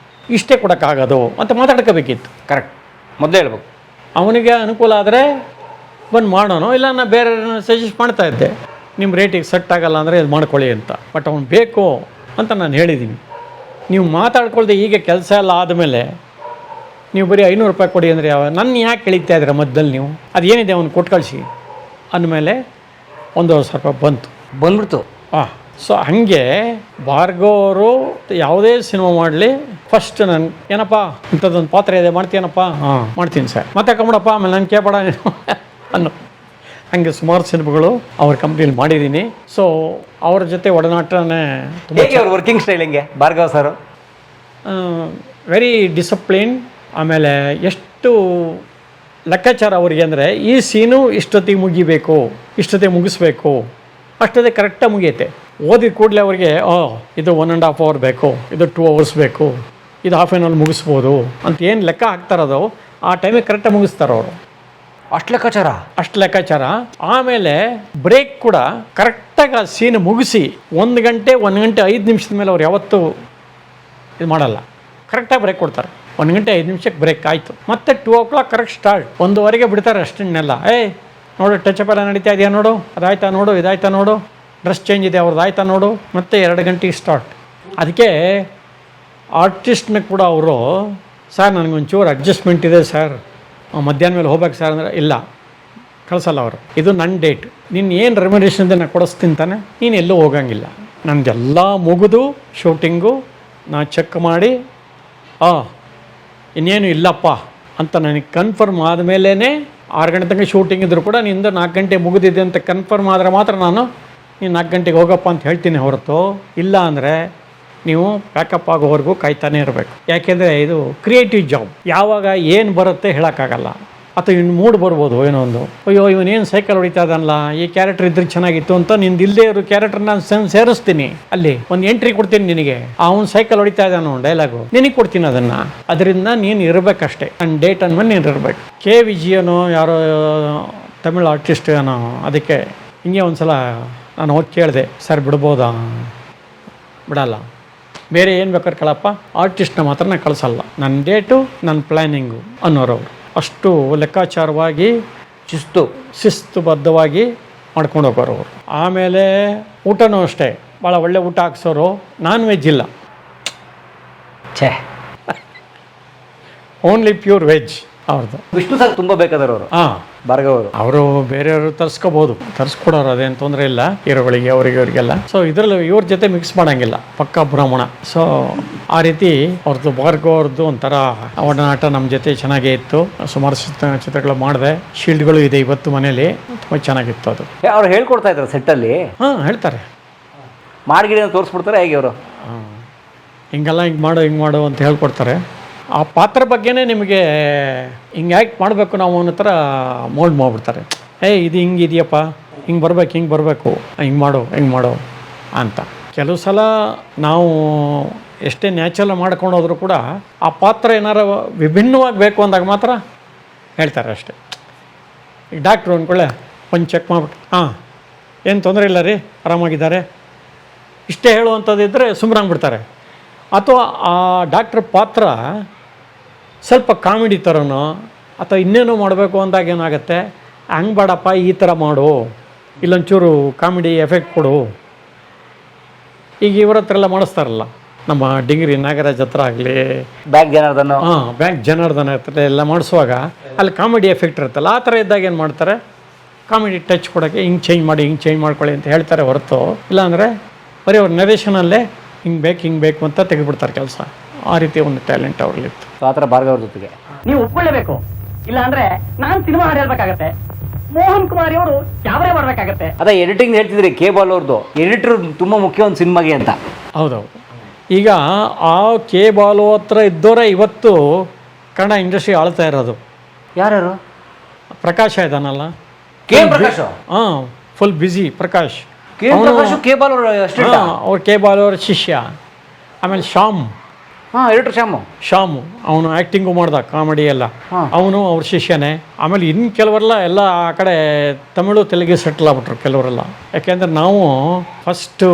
ಇಷ್ಟೇ ಕೊಡೋಕ್ಕಾಗೋದು ಅಂತ ಮಾತಾಡ್ಕೋಬೇಕಿತ್ತು. ಕರೆಕ್ಟ್, ಮೊದಲೇ ಹೇಳ್ಬೇಕು. ಅವನಿಗೆ ಅನುಕೂಲ ಆದರೆ ಬಂದು ಮಾಡೋಣ, ಇಲ್ಲ ನಾನು ಬೇರೆ ಸಜೆಸ್ಟ್ ಮಾಡ್ತಾ ಇದ್ದೆ, ನಿಮ್ಮ ರೇಟಿಗೆ ಸೆಟ್ ಆಗಲ್ಲ ಅಂದರೆ ಇದು ಮಾಡ್ಕೊಳ್ಳಿ ಅಂತ. ಬಟ್ ಅವ್ನು ಬೇಕು ಅಂತ ನಾನು ಹೇಳಿದ್ದೀನಿ. ನೀವು ಮಾತಾಡ್ಕೊಳ್ದೆ ಈಗ ಕೆಲಸ ಎಲ್ಲ ಆದಮೇಲೆ ನೀವು ಬರೀ 500 ರೂಪಾಯಿ ಕೊಡಿ ಅಂದರೆ ನನ್ನ ಯಾಕೆ ಕೇಳಿತಾ ಇದ್ದೀರ ಮಧ್ಯದಲ್ಲಿ ನೀವು? ಅದೇನಿದೆ ಅವ್ನು ಕೊಟ್ಟು ಕಳಿಸಿ ಅಂದಮೇಲೆ 1,000 ರೂಪಾಯಿ ಬಂದ್ಬಿಡ್ತು. ಸೊ ಹಾಗೆ ಭಾರ್ಗವ್ ಅವರು ಯಾವುದೇ ಸಿನಿಮಾ ಮಾಡಲಿ ಫಸ್ಟ್ ನಾನು ಏನಪ್ಪ ಇಂಥದ್ದೊಂದು ಪಾತ್ರ ಇದೆ ಮಾಡ್ತೀನಪ್ಪ, ಮಾಡ್ತೀನಿ ಸರ್, ಮತ್ತೆ ಕಮ್ಮಡಪ್ಪ ಆಮೇಲೆ ನಾನು ಕೇಳ್ಬೇಡ ಅನ್ನೋ ಹಂಗೆ ಸುಮಾರು ಸಿನಿಮಾಗಳು ಅವ್ರ ಕಂಪ್ನಿಯಲ್ಲಿ ಮಾಡಿದ್ದೀನಿ. ಸೊ ಅವ್ರ ಜೊತೆ ಒಡನಾಟನೇ ಹೇಗೆ ಅವ್ರ ವರ್ಕಿಂಗ್ ಸ್ಟೈಲ್ ಹೆಂಗೆ ಭಾರ್ಗವ್ ಸರ್? Very discipline. ಆಮೇಲೆ ಎಷ್ಟು ಲೆಕ್ಕಾಚಾರ ಅವರಿಗೆ ಅಂದರೆ ಈ ಸೀನು ಇಷ್ಟೊತ್ತಿಗೆ ಮುಗಿಬೇಕು, ಇಷ್ಟೊತ್ತಿಗೆ ಮುಗಿಸ್ಬೇಕು, ಅಷ್ಟೊತ್ತಿಗೆ ಕರೆಕ್ಟಾಗಿ ಮುಗಿಯುತ್ತೆ. ಓದಿದ ಕೂಡಲೇ ಅವ್ರಿಗೆ ಇದು 1.5 ಅವರ್ ಬೇಕು, ಇದು 2 ಅವರ್ಸ್ ಬೇಕು, ಇದು ಹಾಫ್ ಆನ್ ಅವರ್ ಮುಗಿಸ್ಬೋದು ಅಂತ ಏನು ಲೆಕ್ಕ ಹಾಕ್ತಾರದು ಆ ಟೈಮಿಗೆ ಕರೆಕ್ಟಾಗಿ ಮುಗಿಸ್ತಾರೆ ಅವರು. ಅಷ್ಟು ಲೆಕ್ಕಾಚಾರ. ಆಮೇಲೆ ಬ್ರೇಕ್ ಕೂಡ ಕರೆಕ್ಟಾಗಿ ಆ ಸೀನ್ ಮುಗಿಸಿ 1 ಗಂಟೆ 5 ನಿಮಿಷದ ಮೇಲೆ ಅವ್ರು ಯಾವತ್ತೂ ಇದು ಮಾಡಲ್ಲ, ಕರೆಕ್ಟಾಗಿ ಬ್ರೇಕ್ ಕೊಡ್ತಾರೆ. 1 ಗಂಟೆ 5 ನಿಮಿಷಕ್ಕೆ ಬ್ರೇಕ್ ಆಯಿತು, ಮತ್ತೆ 2 o'clock ಕರೆಕ್ಟ್ ಸ್ಟಾರ್ಟ್. 1:15 ಬಿಡ್ತಾರೆ ಅಷ್ಟನ್ನೆಲ್ಲ. ನೋಡು ಟಚಪ್ ಎಲ್ಲ ನಡೀತಾ ಇದೆಯಾ ನೋಡು, ಅದಾಯ್ತಾ ನೋಡು, ಇದಾಯ್ತಾ ನೋಡು, ಡ್ರೆಸ್ ಚೇಂಜ್ ಇದೆ ಅವ್ರದ್ದು ಆಯ್ತಾ ನೋಡು, ಮತ್ತೆ 2 ಗಂಟೆಗೆ ಸ್ಟಾರ್ಟ್. ಅದಕ್ಕೆ ಆರ್ಟಿಸ್ಟ್ನ ಕೂಡ ಅವರು ಸರ್ ನನಗೊಂಚೂರು ಅಡ್ಜಸ್ಟ್ಮೆಂಟ್ ಇದೆ ಸರ್, ಮಧ್ಯಾಹ್ನ ಮೇಲೆ ಹೋಗ್ಬೇಕು ಸರ್ ಅಂದರೆ ಇಲ್ಲ, ಕಳಿಸಲ್ಲ ಅವರು. ಇದು ನನ್ನ ಡೇಟ್, ನೀನು ಏನು ರೆಮ್ಯುನರೇಷನ್ ನಾನು ಕೊಡಿಸ್ತೀನಿ ತಾನೆ, ನೀನು ಎಲ್ಲೂ ಹೋಗಂಗಿಲ್ಲ. ನನಗೆಲ್ಲ ಮುಗಿದು ಶೂಟಿಂಗು ನಾ ಚೆಕ್ ಮಾಡಿ ಇನ್ನೇನು ಇಲ್ಲಪ್ಪ ಅಂತ ನನಗೆ ಕನ್ಫರ್ಮ್ ಆದಮೇಲೇ 6 ಗಂಟೆ ತನಕ ಶೂಟಿಂಗ್ ಇದ್ದರೂ ಕೂಡ ನಿಂದು 4 ಗಂಟೆ ಮುಗಿದಿದೆ ಅಂತ ಕನ್ಫರ್ಮ್ ಆದರೆ ಮಾತ್ರ ನಾನು ನೀನು 4 ಗಂಟೆಗೆ ಹೋಗಪ್ಪ ಅಂತ ಹೇಳ್ತೀನಿ ಹೊರತು, ಇಲ್ಲ ಅಂದರೆ ನೀವು ಪ್ಯಾಕಪ್ ಆಗೋವರೆಗೂ ಕಾಯ್ತಾನೆ ಇರಬೇಕು. ಯಾಕೆಂದರೆ ಇದು ಕ್ರಿಯೇಟಿವ್ ಜಾಬ್, ಯಾವಾಗ ಏನು ಬರುತ್ತೆ ಹೇಳೋಕ್ಕಾಗಲ್ಲ. ಅಥವಾ ಇನ್ನು ಮೂಡ್ ಬರ್ಬೋದು ಏನೋ ಒಂದು, ಅಯ್ಯೋ ಇವನೇನು ಸೈಕಲ್ ಹೊಡಿತಾ ಇದ್ದಾನಲ್ಲ, ಈ ಕ್ಯಾರೆಕ್ಟರ್ ಇದ್ರೆ ಚೆನ್ನಾಗಿತ್ತು ಅಂತ ನಿಂದು ಇಲ್ಲದೆ ಇರೋ ಕ್ಯಾರೆಕ್ಟರ್ ನಾನು ಸೇರಿಸ್ತೀನಿ, ಅಲ್ಲಿ ಒಂದು ಎಂಟ್ರಿ ಕೊಡ್ತೀನಿ ನಿನಗೆ, ಅವನು ಸೈಕಲ್ ಹೊಡಿತಾ ಇದ್ದಾನು ಡೈಲಾಗು ನಿನಗೆ ಕೊಡ್ತೀನಿ ಅದನ್ನು. ಅದರಿಂದ ನೀನು ಇರಬೇಕಷ್ಟೇ, ನನ್ನ ಡೇಟ್ ಅಂದಮೇಲೆ ನೀನು ಇರಬೇಕು. ಕೆ ವಿಜಯನೋ ಯಾರೋ ತಮಿಳ್ ಆರ್ಟಿಸ್ಟ್ ಏನೋ, ಅದಕ್ಕೆ ಹಿಂಗೆ ಒಂದು ಸಲ ನಾನು ಹೋಗಿ ಕೇಳಿದೆ, ಸರ್ ಬಿಡ್ಬೋದಾ? ಬಿಡಲ್ಲ, ಬೇರೆ ಏನು ಬೇಕಾದ್ರೆ ಕಳಪ್ಪ, ಆರ್ಟಿಸ್ಟ್ನ ಮಾತ್ರ ನಾನು ಕಳಿಸಲ್ಲ, ನನ್ನ ಡೇಟು ನನ್ನ ಪ್ಲ್ಯಾನಿಂಗು ಅನ್ನೋರವರು. ಅಷ್ಟು ಲೆಕ್ಕಾಚಾರವಾಗಿ ಶಿಸ್ತುಬದ್ಧವಾಗಿ ಮಾಡ್ಕೊಂಡು ಹೋಗೋರು ಅವರು. ಆಮೇಲೆ ಊಟನೂ ಅಷ್ಟೇ, ಭಾಳ ಒಳ್ಳೆ ಊಟ ಹಾಕ್ಸೋರು. ನಾನ್ ವೆಜ್ ಇಲ್ಲ, ಓನ್ಲಿ ಪ್ಯೂರ್ ವೆಜ್ ಅವ್ರದ್ದು. ವಿಷ್ಣು ಸರ್ ತುಂಬ ಬೇಕಾದ್ರೆ ಅವರು ಭಾರ್ಗವ್ ಅವರು ಬೇರೆಯವರು ತರಿಸ್ಕೊಡೋರು, ಅದೇನು ತೊಂದರೆ ಇಲ್ಲ ಹೀರೋಗಳಿಗೆ, ಅವರಿಗೆಲ್ಲ. ಸೊ ಇದರಲ್ಲಿ ಇವ್ರ ಜೊತೆ ಮಿಕ್ಸ್ ಮಾಡೋಂಗಿಲ್ಲ, ಪಕ್ಕಾ ಬ್ರಾಹ್ಮಣ. ಸೊ ಆ ರೀತಿ ಅವ್ರದ್ದು ಭಾರ್ಗವ್ ಅವ್ರದ್ದು ಒಂಥರ ಒಡನಾಟ ನಮ್ಮ ಜೊತೆ ಚೆನ್ನಾಗೇ ಇತ್ತು. ಸುಮಾರು ಚಿತ್ರಗಳು ಮಾಡಿದೆ, ಶೀಲ್ಡ್ಗಳು ಇದೆ ಇವತ್ತು ಮನೇಲಿ, ತುಂಬ ಚೆನ್ನಾಗಿತ್ತು ಅದು. ಅವ್ರು ಹೇಳ್ಕೊಡ್ತಾ ಇದ್ದಾರೆ ಸೆಟ್ಟಲ್ಲಿ? ಹೇಳ್ತಾರೆ, ಮಾಡಿಗಿಡ ತೋರಿಸ್ಬಿಡ್ತಾರೆ ಹೇಗೆ ಅವರು, ಹಿಂಗೆಲ್ಲ ಹಿಂಗೆ ಮಾಡು ಅಂತ ಹೇಳ್ಕೊಡ್ತಾರೆ. ಆ ಪಾತ್ರ ಬಗ್ಗೆನೇ ನಿಮಗೆ ಹಿಂಗೆ ಆ್ಯಕ್ಟ್ ಮಾಡಬೇಕು ನಾವು ಅನ್ನೋ ಥರ ಮೋಲ್ಡ್ ಮಾಡಿಬಿಡ್ತಾರೆ. ಇದು ಹಿಂಗಿದೆಯಪ್ಪ, ಹಿಂಗೆ ಬರಬೇಕು, ಹಿಂಗೆ ಮಾಡು ಅಂತ. ಕೆಲವು ಸಲ ನಾವು ಎಷ್ಟೇ ನ್ಯಾಚುರಲ್ ಮಾಡ್ಕೊಂಡು ಹೋದರೂ ಕೂಡ ಆ ಪಾತ್ರ ಏನಾರು ವಿಭಿನ್ನವಾಗಿ ಬೇಕು ಅಂದಾಗ ಮಾತ್ರ ಹೇಳ್ತಾರೆ ಅಷ್ಟೇ. ಈಗ ಡಾಕ್ಟ್ರು ಅಂದ್ಕೊಳ್ಳೆ ಒಂದು ಚೆಕ್ ಮಾಡಿಬಿಟ್ಟು ಏನು ತೊಂದರೆ ಇಲ್ಲ ರೀ, ಆರಾಮಾಗಿದ್ದಾರೆ, ಇಷ್ಟೇ ಹೇಳುವಂಥದ್ದಿದ್ದರೆ ಸುಮ್ಮನಾಗ್ಬಿಡ್ತಾರೆ. ಅಥವಾ ಆ ಡಾಕ್ಟ್ರ್ ಪಾತ್ರ ಸ್ವಲ್ಪ ಕಾಮಿಡಿ ಥರನೋ ಅಥವಾ ಇನ್ನೇನೋ ಮಾಡಬೇಕು ಅಂದಾಗ ಏನಾಗುತ್ತೆ, ಹಂಗೆ ಬೇಡಪ್ಪ ಈ ಥರ ಮಾಡು, ಇಲ್ಲೊಂಚೂರು ಕಾಮಿಡಿ ಎಫೆಕ್ಟ್ ಕೊಡು. ಈಗ ಇವ್ರ ಹತ್ರ ಎಲ್ಲ ಮಾಡಿಸ್ತಾರಲ್ಲ, ನಮ್ಮ ಡಿಂಗ್ರಿ ನಾಗರಾಜ್ ಹತ್ರ ಆಗಲಿ, ಬ್ಯಾಂಕ್ ಜನಾರ್ದನ ಹತ್ರ ಎಲ್ಲ ಮಾಡಿಸುವಾಗ ಅಲ್ಲಿ ಕಾಮಿಡಿ ಎಫೆಕ್ಟ್ ಇರುತ್ತಲ್ಲ, ಆ ಥರ ಇದ್ದಾಗ ಏನು ಮಾಡ್ತಾರೆ, ಕಾಮಿಡಿ ಟಚ್ ಕೊಡೋಕ್ಕೆ ಹಿಂಗೆ ಚೇಂಜ್ ಮಾಡ್ಕೊಳ್ಳಿ ಅಂತ ಹೇಳ್ತಾರೆ ಹೊರತು. ಇಲ್ಲಾಂದರೆ ಬರೀ ಅವ್ರ ನರೇಷನಲ್ಲೇ ಹಿಂಗೆ ಬೇಕು ಅಂತ ತೆಗೆದುಬಿಡ್ತಾರೆ ಕೆಲಸ. ಆ ರೀತಿ ಒಂದು ಟ್ಯಾಲೆಂಟ್ ಅವ್ರಲ್ಲಿತ್ತು. ಆ ಥರ ಭಾರ್ಗವ್ ಅವ್ರ ಜೊತೆಗೆ ನೀವು ಒಪ್ಕೊಳ್ಳೇಬೇಕು. ಇಲ್ಲ ಅಂದ್ರೆ ನಾನ್ ಸಿನಿಮಾ ಹಾಡು ಹೇಳ್ಬೇಕಾಗತ್ತೆ, ಮೋಹನ್ ಕುಮಾರಿ ಅವರು ಕ್ಯಾಮರಾ ಮಾಡ್ಬೇಕಾಗತ್ತೆ. ಅದೇ ಎಡಿಟಿಂಗ್ ಹೇಳ್ತಿದ್ರಿ ಕೆ ಬಾಲ್ ಅವ್ರದ್ದು, ಎಡಿಟರ್ ತುಂಬ ಮುಖ್ಯ ಒಂದು ಸಿನಿಮಾಗೆ ಅಂತ. ಹೌದೌದು. ಈಗ ಆ ಕೆ ಬಾಲು ಹತ್ರ ಇದ್ದವರೇ ಇವತ್ತು ಕನ್ನಡ ಇಂಡಸ್ಟ್ರಿ ಆಳ್ತಾ ಇರೋದು. ಯಾರ್ಯಾರು? ಪ್ರಕಾಶ ಇದ್ದಾನಲ್ಲ, ಕೆ ಪ್ರಕಾಶ್. ಹಾಂ, full busy Prakash. K Prakash K ball ಅವ್ರ ಅಷ್ಟೇ. ಅವ್ರು ಕೆ ಬಾಲು ಅವ್ರ ಶಿಷ್ಯ. ಆಮೇಲೆ ಹಾಂ, ಎಡಿಟರ್ ಶ್ಯಾಮು ಅವನು ಆ್ಯಕ್ಟಿಂಗು ಮಾಡ್ದ, ಕಾಮಿಡಿ ಎಲ್ಲ. ಹಾಂ. ಅವನು ಅವ್ರ ಶಿಷ್ಯನೇ. ಆಮೇಲೆ ಇನ್ನು ಕೆಲವರೆಲ್ಲ ಎಲ್ಲ ಆ ಕಡೆ ತಮಿಳು ತೆಲುಗಿಗೆ ಸೆಟ್ಲ್ ಆಗ್ಬಿಟ್ರು ಕೆಲವರೆಲ್ಲ. ಯಾಕೆಂದರೆ ನಾವು ಫಸ್ಟು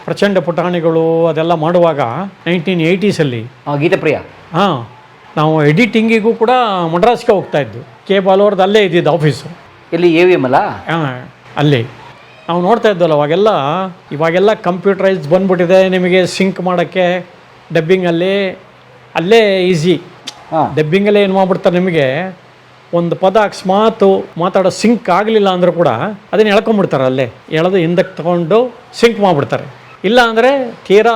ಪ್ರಚಂಡ ಪುಟಾಣಿಗಳು ಅದೆಲ್ಲ ಮಾಡುವಾಗ 1980s ಗೀತಪ್ರಿಯ. ಹಾಂ, ನಾವು ಎಡಿಟಿಂಗಿಗೂ ಕೂಡ ಮಡ್ರಾಸ್ಗೆ ಹೋಗ್ತಾ ಇದ್ದು. ಕೆ ಬಾಲು ಅವ್ರದ್ದು ಅಲ್ಲೇ ಇದ್ದಿದ್ದು ಆಫೀಸು. ಇಲ್ಲಿ AVM ಅಲ್ಲ? ಹಾಂ, ಅಲ್ಲಿ ನಾವು ನೋಡ್ತಾ ಇದ್ದಲ್ಲ ಇವಾಗೆಲ್ಲ ಕಂಪ್ಯೂಟರೈಸ್ ಬಂದ್ಬಿಟ್ಟಿದೆ. ನಿಮಗೆ ಸಿಂಕ್ ಮಾಡೋಕ್ಕೆ ಡಬ್ಬಿಂಗಲ್ಲಿ ಅಲ್ಲೇ ಈಸಿ. ಡಬ್ಬಿಂಗಲ್ಲೇ ಏನು ಮಾಡ್ಬಿಡ್ತಾರೆ, ನಿಮಗೆ ಒಂದು ಪದ ಅಕಸ್ಮಾತ್ ಮಾತಾಡೋ ಸಿಂಕ್ ಆಗಲಿಲ್ಲ ಅಂದರೂ ಕೂಡ ಅದನ್ನು ಎಳ್ಕೊಂಬಿಡ್ತಾರೆ. ಅಲ್ಲೇ ಎಳೆದು ಹಿಂದಕ್ಕೆ ತೊಗೊಂಡು ಸಿಂಕ್ ಮಾಡಿಬಿಡ್ತಾರೆ. ಇಲ್ಲ ಅಂದರೆ ತೀರಾ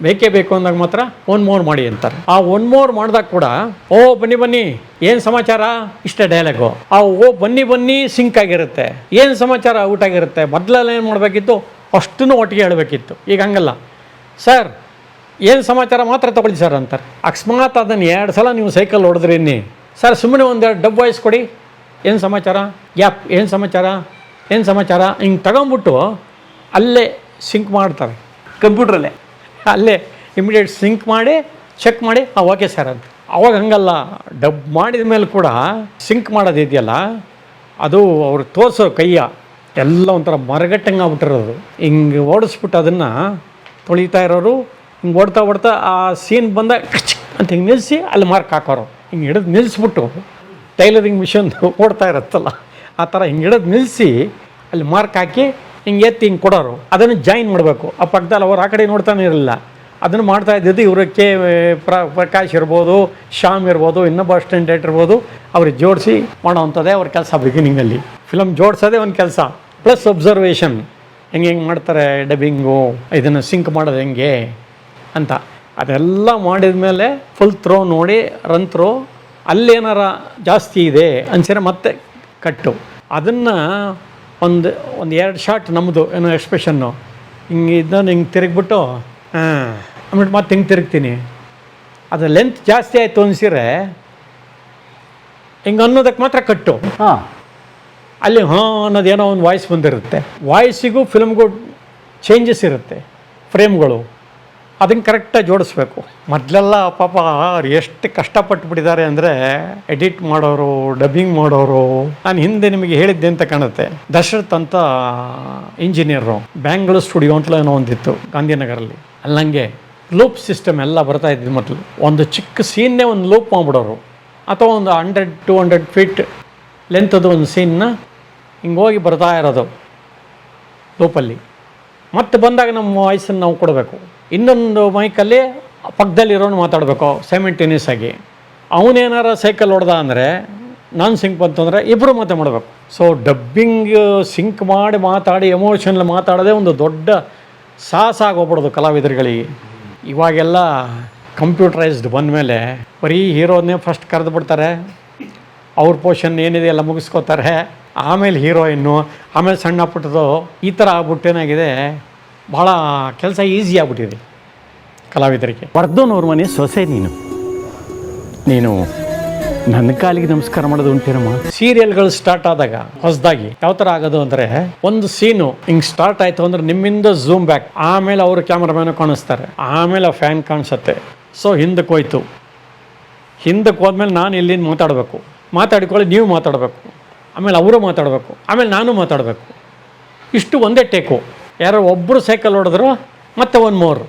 ಬೇಕೇ ಬೇಕು ಅಂದಾಗ ಮಾತ್ರ 1 more ಮಾಡಿ ಅಂತಾರೆ. ಆ 1 more ಮಾಡಿದಾಗ ಕೂಡ ಓ ಬನ್ನಿ ಏನು ಸಮಾಚಾರ ಇಷ್ಟೇ ಡೈಲಾಗು. ಆ ಓ ಬನ್ನಿ ಸಿಂಕ್ ಆಗಿರುತ್ತೆ. ಏನು ಸಮಾಚಾರ ಔಟ್ ಆಗಿರುತ್ತೆ. ಮೊದಲೆಲ್ಲ ಏನು ಮಾಡಬೇಕಿತ್ತು, ಅಷ್ಟನ್ನು ಒಟ್ಟಿಗೆ ಹೇಳಬೇಕಿತ್ತು. ಈಗ ಹಂಗಲ್ಲ. ಸರ್ ಏನು ಸಮಾಚಾರ ಮಾತ್ರ ತೊಗೊಳ್ಳಿ ಸರ್ ಅಂತಾರೆ. ಅಕಸ್ಮಾತ್ ಅದನ್ನು 2 ಸಲ ನೀವು ಸೈಕಲ್ ಹೊಡೆದ್ರಿ ಸರ್ ಸುಮ್ಮನೆ ಒಂದೆರಡು ಡಬ್ ವಾಯ್ಸ್ ಕೊಡಿ, ಏನು ಸಮಾಚಾರ, ಗ್ಯಾಪ್ ಏನು ಸಮಾಚಾರ ಹಿಂಗೆ ತಗೊಂಬಿಟ್ಟು ಅಲ್ಲೇ ಸಿಂಕ್ ಮಾಡ್ತಾರೆ ಕಂಪ್ಯೂಟ್ರಲ್ಲೇ. ಅಲ್ಲೇ ಇಮಿಡಿಯೇಟ್ ಸಿಂಕ್ ಮಾಡಿ ಚೆಕ್ ಮಾಡಿ ಓಕೆ ಸರ್ ಅಂತ. ಅವಾಗ ಹಂಗಲ್ಲ, ಡಬ್ ಮಾಡಿದ ಮೇಲೆ ಕೂಡ ಸಿಂಕ್ ಮಾಡೋದಿದೆಯಲ್ಲ, ಅದು ಅವ್ರು ತೋರಿಸೋ ಕೈಯ ಎಲ್ಲ ಒಂಥರ ಮರಗಟ್ಟಂಗೆ ಆಗ್ಬಿಟ್ಟಿರೋದು. ಹಿಂಗೆ ಓಡಿಸ್ಬಿಟ್ಟು ಅದನ್ನು ತೊಳಿತಾ ಇರೋರು, ಹಿಂಗೆ ಓಡ್ತಾ ಆ ಸೀನ್ ಬಂದಾಗ ಅಂತ ಹಿಂಗೆ ನಿಲ್ಲಿಸಿ ಅಲ್ಲಿ ಮಾರ್ಕ್ ಹಾಕೋರು. ಹಿಂಗೆ ಹಿಡಿದು ನಿಲ್ಲಿಸ್ಬಿಟ್ಟು ಟೈಲರಿಂಗ್ ಮಿಷನ್ ಓಡ್ತಾ ಇರುತ್ತಲ್ಲ ಆ ಥರ ಹಿಂಗೆ ಹಿಡಿದು ನಿಲ್ಲಿಸಿ ಅಲ್ಲಿ ಮಾರ್ಕ್ ಹಾಕಿ ಹಿಂಗೆ ಎತ್ತಿ ಹಿಂಗೆ ಕೊಡೋರು. ಅದನ್ನು ಜಾಯಿನ್ ಮಾಡಬೇಕು. ಆ ಪಕ್ಕದಲ್ಲಿ ಅವ್ರು ಆ ಕಡೆ ನೋಡ್ತಾನೆ ಇರಲಿಲ್ಲ. ಅದನ್ನು ಮಾಡ್ತಾ ಇದ್ದಿದ್ದು ಇವರು ಪ್ರಕಾಶ್ ಇರ್ಬೋದು, ಶ್ಯಾಮ್ ಇರ್ಬೋದು, ಇನ್ನೊಬ್ಬ ಅಸಿಸ್ಟೆಂಟ್ ಡೈರೆಕ್ಟರ್ ಇರ್ಬೋದು. ಅವ್ರಿಗೆ ಜೋಡಿಸಿ ಮಾಡೋವಂಥದ್ದೇ ಅವ್ರ ಕೆಲಸ. ಬಿಗಿನಿಂಗಲ್ಲಿ ಫಿಲಮ್ ಜೋಡಿಸೋದೇ ಒಂದು ಕೆಲಸ, ಪ್ಲಸ್ ಅಬ್ಸರ್ವೇಷನ್. ಹೆಂಗೆ ಮಾಡ್ತಾರೆ ಡಬ್ಬಿಂಗು, ಇದನ್ನು ಸಿಂಕ್ ಮಾಡೋದು ಹೆಂಗೆ ಅಂತ ಅದೆಲ್ಲ ಮಾಡಿದ ಮೇಲೆ ಫುಲ್ ಥ್ರೋ ನೋಡಿ ರನ್ ಥ್ರೋ. ಅಲ್ಲೇನಾರ ಜಾಸ್ತಿ ಇದೆ ಅನ್ಸಿದ್ರೆ ಮತ್ತೆ ಕಟ್ಟು. ಅದನ್ನು ಒಂದು 2 ಶಾಟ್ ನಮ್ಮದು ಏನೋ ಎಕ್ಸ್ಪ್ರೆಷನ್ನು ಹಿಂಗೆ ಇದನ್ನು ಹಿಂಗೆ ತಿರುಗಿಬಿಟ್ಟು ಆಮೇಲೆ ಮತ್ತೆ ಹಿಂಗೆ ತಿರುಗ್ತೀನಿ. ಅದು ಲೆಂತ್ ಜಾಸ್ತಿ ಆಯಿತು ಅನಿಸಿದ್ರೆ ಹಿಂಗೆ ಅನ್ನೋದಕ್ಕೆ ಮಾತ್ರ ಕಟ್ಟು. ಅಲ್ಲಿ ಅನ್ನೋದೇನೋ ಒಂದು ವಾಯ್ಸ್ ಬಂದಿರುತ್ತೆ. ವಾಯ್ಸಿಗೂ ಫಿಲ್ಮ್ಗೂ ಚೇಂಜಸ್ ಇರುತ್ತೆ, ಫ್ರೇಮ್ಗಳು. ಅದನ್ನು ಕರೆಕ್ಟಾಗಿ ಜೋಡಿಸ್ಬೇಕು. ಮೊದಲೆಲ್ಲ ಪಾಪ ಅವ್ರು ಎಷ್ಟು ಕಷ್ಟಪಟ್ಟುಬಿಟ್ಟಿದ್ದಾರೆ ಅಂದರೆ ಎಡಿಟ್ ಮಾಡೋರು, ಡಬ್ಬಿಂಗ್ ಮಾಡೋರು. ನಾನು ಹಿಂದೆ ನಿಮಗೆ ಹೇಳಿದ್ದೆ ಅಂತ ಕಾಣುತ್ತೆ. ದಶರಥ್ ಅಂತ ಇಂಜಿನಿಯರು, ಬ್ಯಾಂಗ್ಳೂರ್ ಸ್ಟುಡಿಯೋ ಅಂತಲೇ ಏನೋ ಒಂದಿತ್ತು ಗಾಂಧಿನಗರಲ್ಲಿ. ಅಲ್ಲಂಗೆ ಲೂಪ್ ಸಿಸ್ಟಮ್ ಎಲ್ಲ ಬರ್ತಾ ಇದ್ದಿದ್ದು ಮೊದಲು. ಒಂದು ಚಿಕ್ಕ ಸೀನ್ನೇ ಒಂದು ಲೂಪ್ ಮಾಡಿಬಿಡೋರು, ಅಥವಾ ಒಂದು 100-200 ಫೀಟ್ ಲೆಂತದ್ದು ಒಂದು ಸೀನ್ನ ಹಿಂಗೆ ಹೋಗಿ ಬರ್ತಾ ಇರೋದು ಲೂಪಲ್ಲಿ. ಮತ್ತೆ ಬಂದಾಗ ನಮ್ಮ ವಾಯ್ಸನ್ನು ನಾವು ಕೊಡಬೇಕು. ಇನ್ನೊಂದು ಮೈಕಲ್ಲಿ ಪಕ್ಕದಲ್ಲಿರೋನು ಮಾತಾಡಬೇಕು ಸೈಮೆಂಟೇನಿಯಸ್ ಆಗಿ. ಅವನೇನಾರ ಸೈಕಲ್ ಹೊಡೆದ ಅಂದರೆ ನಾನು ಸಿಂಕ್ ಬಂತು ಅಂದರೆ ಇಬ್ಬರು ಮಾತಾಡಬೇಕು. ಸೊ ಡಬ್ಬಿಂಗ್ ಸಿಂಕ್ ಮಾಡಿ ಮಾತಾಡಿ ಎಮೋಷನಲ್ ಮಾತಾಡೋದೇ ಒಂದು ದೊಡ್ಡ ಸಾಹಸ ಆಗೋಗ್ಬಿಡೋದು ಕಲಾವಿದರುಗಳಿಗೆ. ಇವಾಗೆಲ್ಲ ಕಂಪ್ಯೂಟರೈಸ್ಡ್ ಬಂದಮೇಲೆ ಬರೀ ಹೀರೋನೇ ಫಸ್ಟ್ ಕರೆದು ಬಿಡ್ತಾರೆ, ಅವ್ರ ಪೋರ್ಷನ್ ಏನಿದೆ ಎಲ್ಲ ಮುಗಿಸ್ಕೋತಾರೆ, ಆಮೇಲೆ ಹೀರೋಯಿನ್ನು, ಆಮೇಲೆ ಸಣ್ಣ ಪುಟ್ಟದು. ಈ ಥರ ಆಗ್ಬಿಟ್ಟೇನಾಗಿದೆ, ಭಾಳ ಕೆಲಸ ಈಸಿ ಆಗ್ಬಿಟ್ಟಿದೆ ಕಲಾವಿದರಿಗೆ. ವರ್ಧನವ್ರ ಮನೆ ಸೊಸೆ ನೀನು ನನ್ನ ಕಾಲಿಗೆ ನಮಸ್ಕಾರ ಮಾಡೋದು ಉಂಟೇನಮ್ಮ. ಸೀರಿಯಲ್ಗಳು ಸ್ಟಾರ್ಟ್ ಆದಾಗ ಹೊಸದಾಗಿ ಯಾವ ಥರ ಆಗೋದು ಅಂದರೆ, ಒಂದು ಸೀನು ಹಿಂಗೆ ಸ್ಟಾರ್ಟ್ ಆಯಿತು ಅಂದರೆ ನಿಮ್ಮಿಂದ ಝೂಮ್ ಬ್ಯಾಕ್, ಆಮೇಲೆ ಅವರು ಕ್ಯಾಮ್ರಾಮ್ಯಾನು ಕಾಣಿಸ್ತಾರೆ, ಆಮೇಲೆ ಆ ಫ್ಯಾನ್ ಕಾಣಿಸುತ್ತೆ. ಸೊ ಹಿಂದಕ್ಕೆ ಹೋಯ್ತು. ಹಿಂದಕ್ಕೆ ಹೋದ್ಮೇಲೆ ನಾನು ಇಲ್ಲಿಂದ ಮಾತಾಡ್ಕೊಳ್ಳಿ, ನೀವು ಮಾತಾಡಬೇಕು, ಆಮೇಲೆ ಅವರು ಮಾತಾಡಬೇಕು, ಆಮೇಲೆ ನಾನು ಮಾತಾಡಬೇಕು. ಇಷ್ಟು ಒಂದೇ ಟೇಕು. ಯಾರೋ ಒಬ್ಬರು ಸೈಕಲ್ ಹೊಡೆದ್ರು ಮತ್ತೆ 1 more.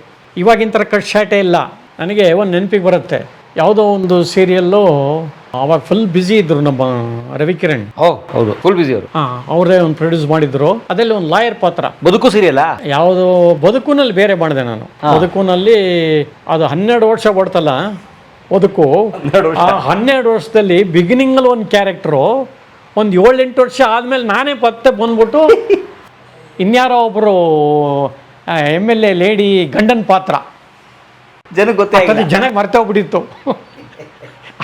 ಇವಾಗಿನ ಥರ ಕಟ್ ಶಾಟೇ ಇಲ್ಲ. ನನಗೆ ಒಂದು ನೆನಪಿಗೆ ಬರುತ್ತೆ, ಯಾವುದೋ ಒಂದು ಸೀರಿಯಲ್ಲು ಅವಾಗ ಫುಲ್ ಬ್ಯುಸಿ ಇದ್ದರು ನಮ್ಮ ರವಿಕಿರಣ್. ಹೌದು, ಫುಲ್ ಬ್ಯುಸಿ ಅವರು. ಅವರೇ ಒಂದು ಪ್ರೊಡ್ಯೂಸ್ ಮಾಡಿದ್ರು. ಅದರಲ್ಲಿ ಒಂದು ಲಾಯರ್ ಪಾತ್ರ. ಬದುಕು ಸೀರಿಯಲ್ಲ ಯಾವುದು, ಬದುಕುನಲ್ಲಿ ಬೇರೆ ಮಾಡಿದೆ ನಾನು. ಬದುಕುನಲ್ಲಿ ಅದು 12 ವರ್ಷ ಓಡ್ತಲ್ಲ ಬದುಕು. ಆ 12 ವರ್ಷದಲ್ಲಿ ಬಿಗಿನಿಂಗಲ್ಲಿ ಒಂದು ಕ್ಯಾರೆಕ್ಟ್ರು, ಒಂದು 7-8 ವರ್ಷ ಆದಮೇಲೆ ನಾನೇ ಮತ್ತೆ ಬಂದ್ಬಿಟ್ಟು ಇನ್ಯಾರೋ ಒಬ್ಬರು MLA ಲೇಡಿ ಗಂಡನ ಪಾತ್ರ ಜನಕ್ಕೆ ಗೊತ್ತೇ ಅದು ಜನಕ್ಕೆ ಮರ್ತೆ ಹೋಗ್ಬಿಟ್ಟಿತ್ತು.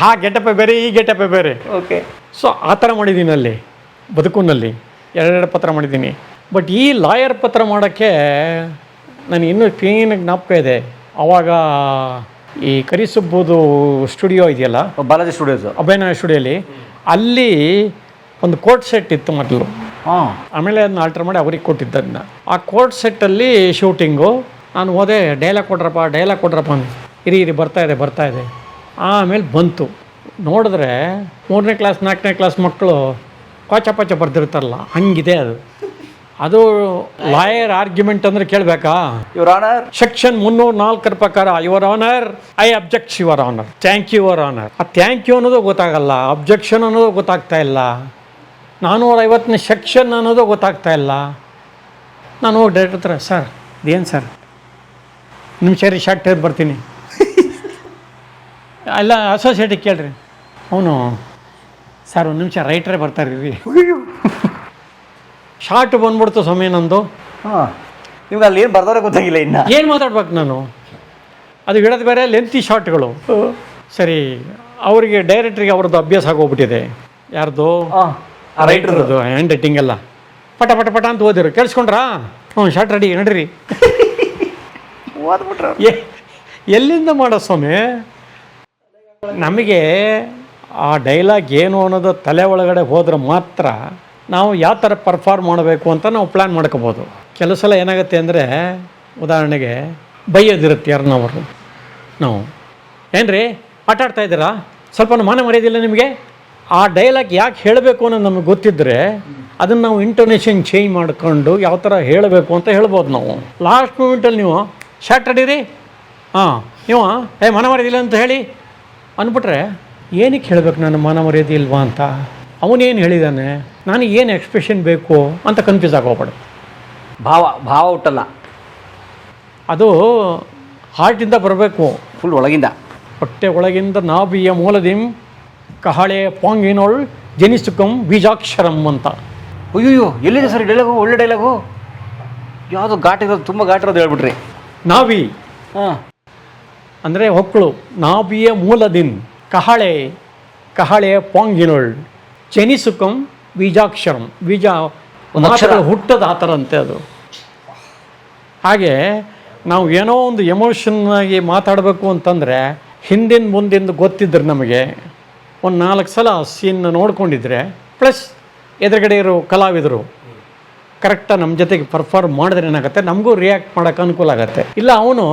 ಆ ಗೆಟಪೇ ಬೇರೆ ಈ ಗೆಟಪೇ ಬೇರೆ. ಓಕೆ. ಸೊ ಆ ಥರ ಮಾಡಿದ್ದೀನಿ ಅಲ್ಲಿ ಬದುಕಿನಲ್ಲಿ 2 ಪತ್ರ ಮಾಡಿದ್ದೀನಿ. ಬಟ್ ಈ ಲಾಯರ್ ಪತ್ರ ಮಾಡೋಕ್ಕೆ ನನಗೆ ಇನ್ನೂ ಕ್ಲೀನಾಗಿ ಜ್ಞಾಪಕ ಇದೆ. ಆವಾಗ ಈ ಕರಿಸುಬ್ಬುದು ಸ್ಟುಡಿಯೋ ಇದೆಯಲ್ಲ, ಬಾಲಾಜಿ ಸ್ಟುಡಿಯೋಸ್, ಅಭಿನಯ ಸ್ಟುಡಿಯೋಲಿ, ಅಲ್ಲಿ ಒಂದು ಕೋರ್ಟ್ ಸೆಟ್ ಇತ್ತು ಮೊದಲು. ಹಾಂ. ಆಮೇಲೆ ಅದನ್ನ ಆಲ್ಟರ್ ಮಾಡಿ ಅವ್ರಿಗೆ ಕೊಟ್ಟಿದ್ದನ್ನ. ಆ ಕೋರ್ಟ್ ಸೆಟ್ಟಲ್ಲಿ ಶೂಟಿಂಗು. ನಾನು ಹೋದೆ, ಡೈಲಾಗ್ ಕೊಡ್ರಪ್ಪ ಅಂದೆ. ಇರಿ ಬರ್ತಾ ಇದೆ. ಆಮೇಲೆ ಬಂತು. ನೋಡಿದ್ರೆ 3ನೇ ಕ್ಲಾಸ್ 4ನೇ ಕ್ಲಾಸ್ ಮಕ್ಕಳು ಪಾಚ ಬರ್ದಿರ್ತಾರಲ್ಲ, ಹಂಗಿದೆ ಅದು ಲಾಯರ್ ಆರ್ಗ್ಯುಮೆಂಟ್ ಅಂದರೆ ಕೇಳಬೇಕಾ? ಯುವರ್ ಆನರ್, ಸೆಕ್ಷನ್ 304 ಪ್ರಕಾರ your honour, I object your honour, thank you your honour. ಆ ಥ್ಯಾಂಕ್ ಯು ಅನ್ನೋದು ಗೊತ್ತಾಗಲ್ಲ, ಅಬ್ಜೆಕ್ಷನ್ ಅನ್ನೋದು ಗೊತ್ತಾಗ್ತಾ ಇಲ್ಲ, 450ನೇ ಸೆಕ್ಷನ್ ಅನ್ನೋದು ಗೊತ್ತಾಗ್ತಾ ಇಲ್ಲ. ನಾನು ಹೋಗಿ ಡೈರೆಕ್ಟರ್ ಹತ್ರ, ಸರ್ ಇದೇನು ಸರ್, ನಿಮಿಷ ರೀ ಶಾರ್ಟ್ ತೆಗೆದು ಬರ್ತೀನಿ. ಎಲ್ಲ ಅಸೋಸಿಯೇಟಿಗೆ ಕೇಳ್ರಿ. ಅವನು, ಸರ್ 1 ನಿಮಿಷ ರೈಟ್ರೇ ಬರ್ತಾರೆ ರೀ. ಶಾರ್ಟ್ ಬಂದ್ಬಿಡ್ತು ಸಮಯ ನಂದು. ಹಾಂ. ನಿಮ್ಗೆ ಅಲ್ಲಿ ಏನು ಬರ್ದವ್ರೆ ಗೊತ್ತಾಗಿಲ್ಲ ಇನ್ನು. ಏನು ಮಾತಾಡ್ಬೇಕು ನಾನು? ಅದು ಹಿಡಿದು ಬೇರೆ ಲೆಂತಿ ಶಾರ್ಟ್ಗಳು. ಸರಿ, ಅವರಿಗೆ ಡೈರೆಕ್ಟ್ರಿಗೆ ಅವ್ರದ್ದು ಅಭ್ಯಾಸ ಆಗೋಗ್ಬಿಟ್ಟಿದೆ. ಯಾರ್ದು? ರೈಟ್ರದ್ದು ಹ್ಯಾಂಡ್ ರೈಟಿಂಗ್ ಎಲ್ಲ ಪಟ ಅಂತ ಓದಿರು. ಕೇಳಿಸ್ಕೊಂಡ್ರಾ? ಶಾರ್ಟ್ ರೆಡಿ ನಡೀರಿ. ಓದ್ಬಿಟ್ರೆ ಎಲ್ಲಿಂದ ಮಾಡೋ ಸ್ವಾಮಿ? ನಮಗೆ ಆ ಡೈಲಾಗ್ ಏನು ಅನ್ನೋದು ತಲೆ ಒಳಗಡೆ ಹೋದ್ರೆ ಮಾತ್ರ ನಾವು ಯಾವ ಥರ ಪರ್ಫಾರ್ಮ್ ಮಾಡಬೇಕು ಅಂತ ನಾವು ಪ್ಲ್ಯಾನ್ ಮಾಡ್ಕೋಬೋದು. ಕೆಲವು ಸಲ ಏನಾಗುತ್ತೆ ಅಂದರೆ, ಉದಾಹರಣೆಗೆ ಬೈಯೋದಿರುತ್ತೆ ಯಾರನ್ನವರು, ನಾವು ಏನ್ರಿ ಆಟ ಆಡ್ತಾ ಇದ್ದೀರಾ, ಸ್ವಲ್ಪ ಮಾನ ಮರ್ಯಾದಿಲ್ಲ ನಿಮಗೆ? ಆ ಡೈಲಾಗ್ ಯಾಕೆ ಹೇಳಬೇಕು ಅನ್ನೋದು ನಮಗೆ ಗೊತ್ತಿದ್ದರೆ ಅದನ್ನು ನಾವು ಇಂಟೋನೇಷನ್ ಚೇಂಜ್ ಮಾಡ್ಕೊಂಡು ಯಾವ ಥರ ಹೇಳಬೇಕು ಅಂತ ಹೇಳ್ಬೋದು ನಾವು. ಲಾಸ್ಟ್ ಮೂಮೆಂಟಲ್ಲಿ ನೀವು ಶಾರ್ಟ್ ಅಡೀರಿ, ನೀವು ಮಾನ ಮರ್ಯಾದಿಲ್ಲ ಅಂತ ಹೇಳಿ ಅಂದ್ಬಿಟ್ರೆ ಏನಕ್ಕೆ ಹೇಳಬೇಕು ನಾನು ಮಾನ ಮರ್ಯಾದೆ ಇಲ್ವಾ ಅಂತ? ಅವನೇನು ಹೇಳಿದ್ದಾನೆ, ನಾನು ಏನು ಎಕ್ಸ್ಪ್ರೆಷನ್ ಬೇಕು ಅಂತ ಕನ್ಫ್ಯೂಸ್ ಆಗೋಗ್ಬೇಡ. ಭಾವ ಹುಟ್ಟಲ್ಲ, ಅದು ಹಾರ್ಟಿಂದ ಬರಬೇಕು, ಫುಲ್ ಒಳಗಿಂದ, ಹೊಟ್ಟೆ ಒಳಗಿಂದ. ನಾಭಿಯ ಮೂಲದಿಂ ಕಹಳೆ ಪಾಂಗಿನೋಳ್ ಜನಿಸುಕಂ ಬೀಜಾಕ್ಷರಂ ಅಂತ. ಅಯ್ಯೋ ಎಲ್ಲಿದೆ ಸರ್ ಡೈಲಾಗು? ಒಳ್ಳೆ ಡೈಲಾಗು, ಯಾವುದು ಘಾಟ್ ಇರೋದು, ತುಂಬ ಘಾಟ್ ಇರೋದು ಹೇಳ್ಬಿಟ್ರಿ. ನಾಭಿ ಹಾಂ ಅಂದರೆ ಹೊಕ್ಕಳು. ನಾಭಿಯ ಮೂಲದಿನ್ ಕಹಳೆ ಪಾಂಗಿನೋಳ್ ಜನಿಸುಕಂ ಬೀಜಾಕ್ಷರಂ. ಬೀಜ ಅಕ್ಷರಗಳು ಹುಟ್ಟದ ಆ ಥರ ಅಂತೆ ಅದು. ಹಾಗೆ ನಾವು ಏನೋ ಒಂದು ಎಮೋಷನ್ನಾಗಿ ಮಾತಾಡಬೇಕು ಅಂತಂದರೆ ಹಿಂದಿನ ಮುಂದಿಂದ ಗೊತ್ತಿದ್ರೆ ನಮಗೆ ಒಂದು 4 ಸಲ ಸೀನ್ ನೋಡ್ಕೊಂಡಿದ್ರೆ, ಪ್ಲಸ್ ಎದುರುಗಡೆ ಇರೋ ಕಲಾವಿದರು ಕರೆಕ್ಟಾಗಿ ನಮ್ಮ ಜೊತೆಗೆ ಪರ್ಫಾರ್ಮ್ ಮಾಡಿದ್ರೆ ಏನಾಗುತ್ತೆ, ನಮಗೂ ರಿಯಾಕ್ಟ್ ಮಾಡೋಕ್ಕೆ ಅನುಕೂಲ ಆಗುತ್ತೆ. ಇಲ್ಲ ಅವನು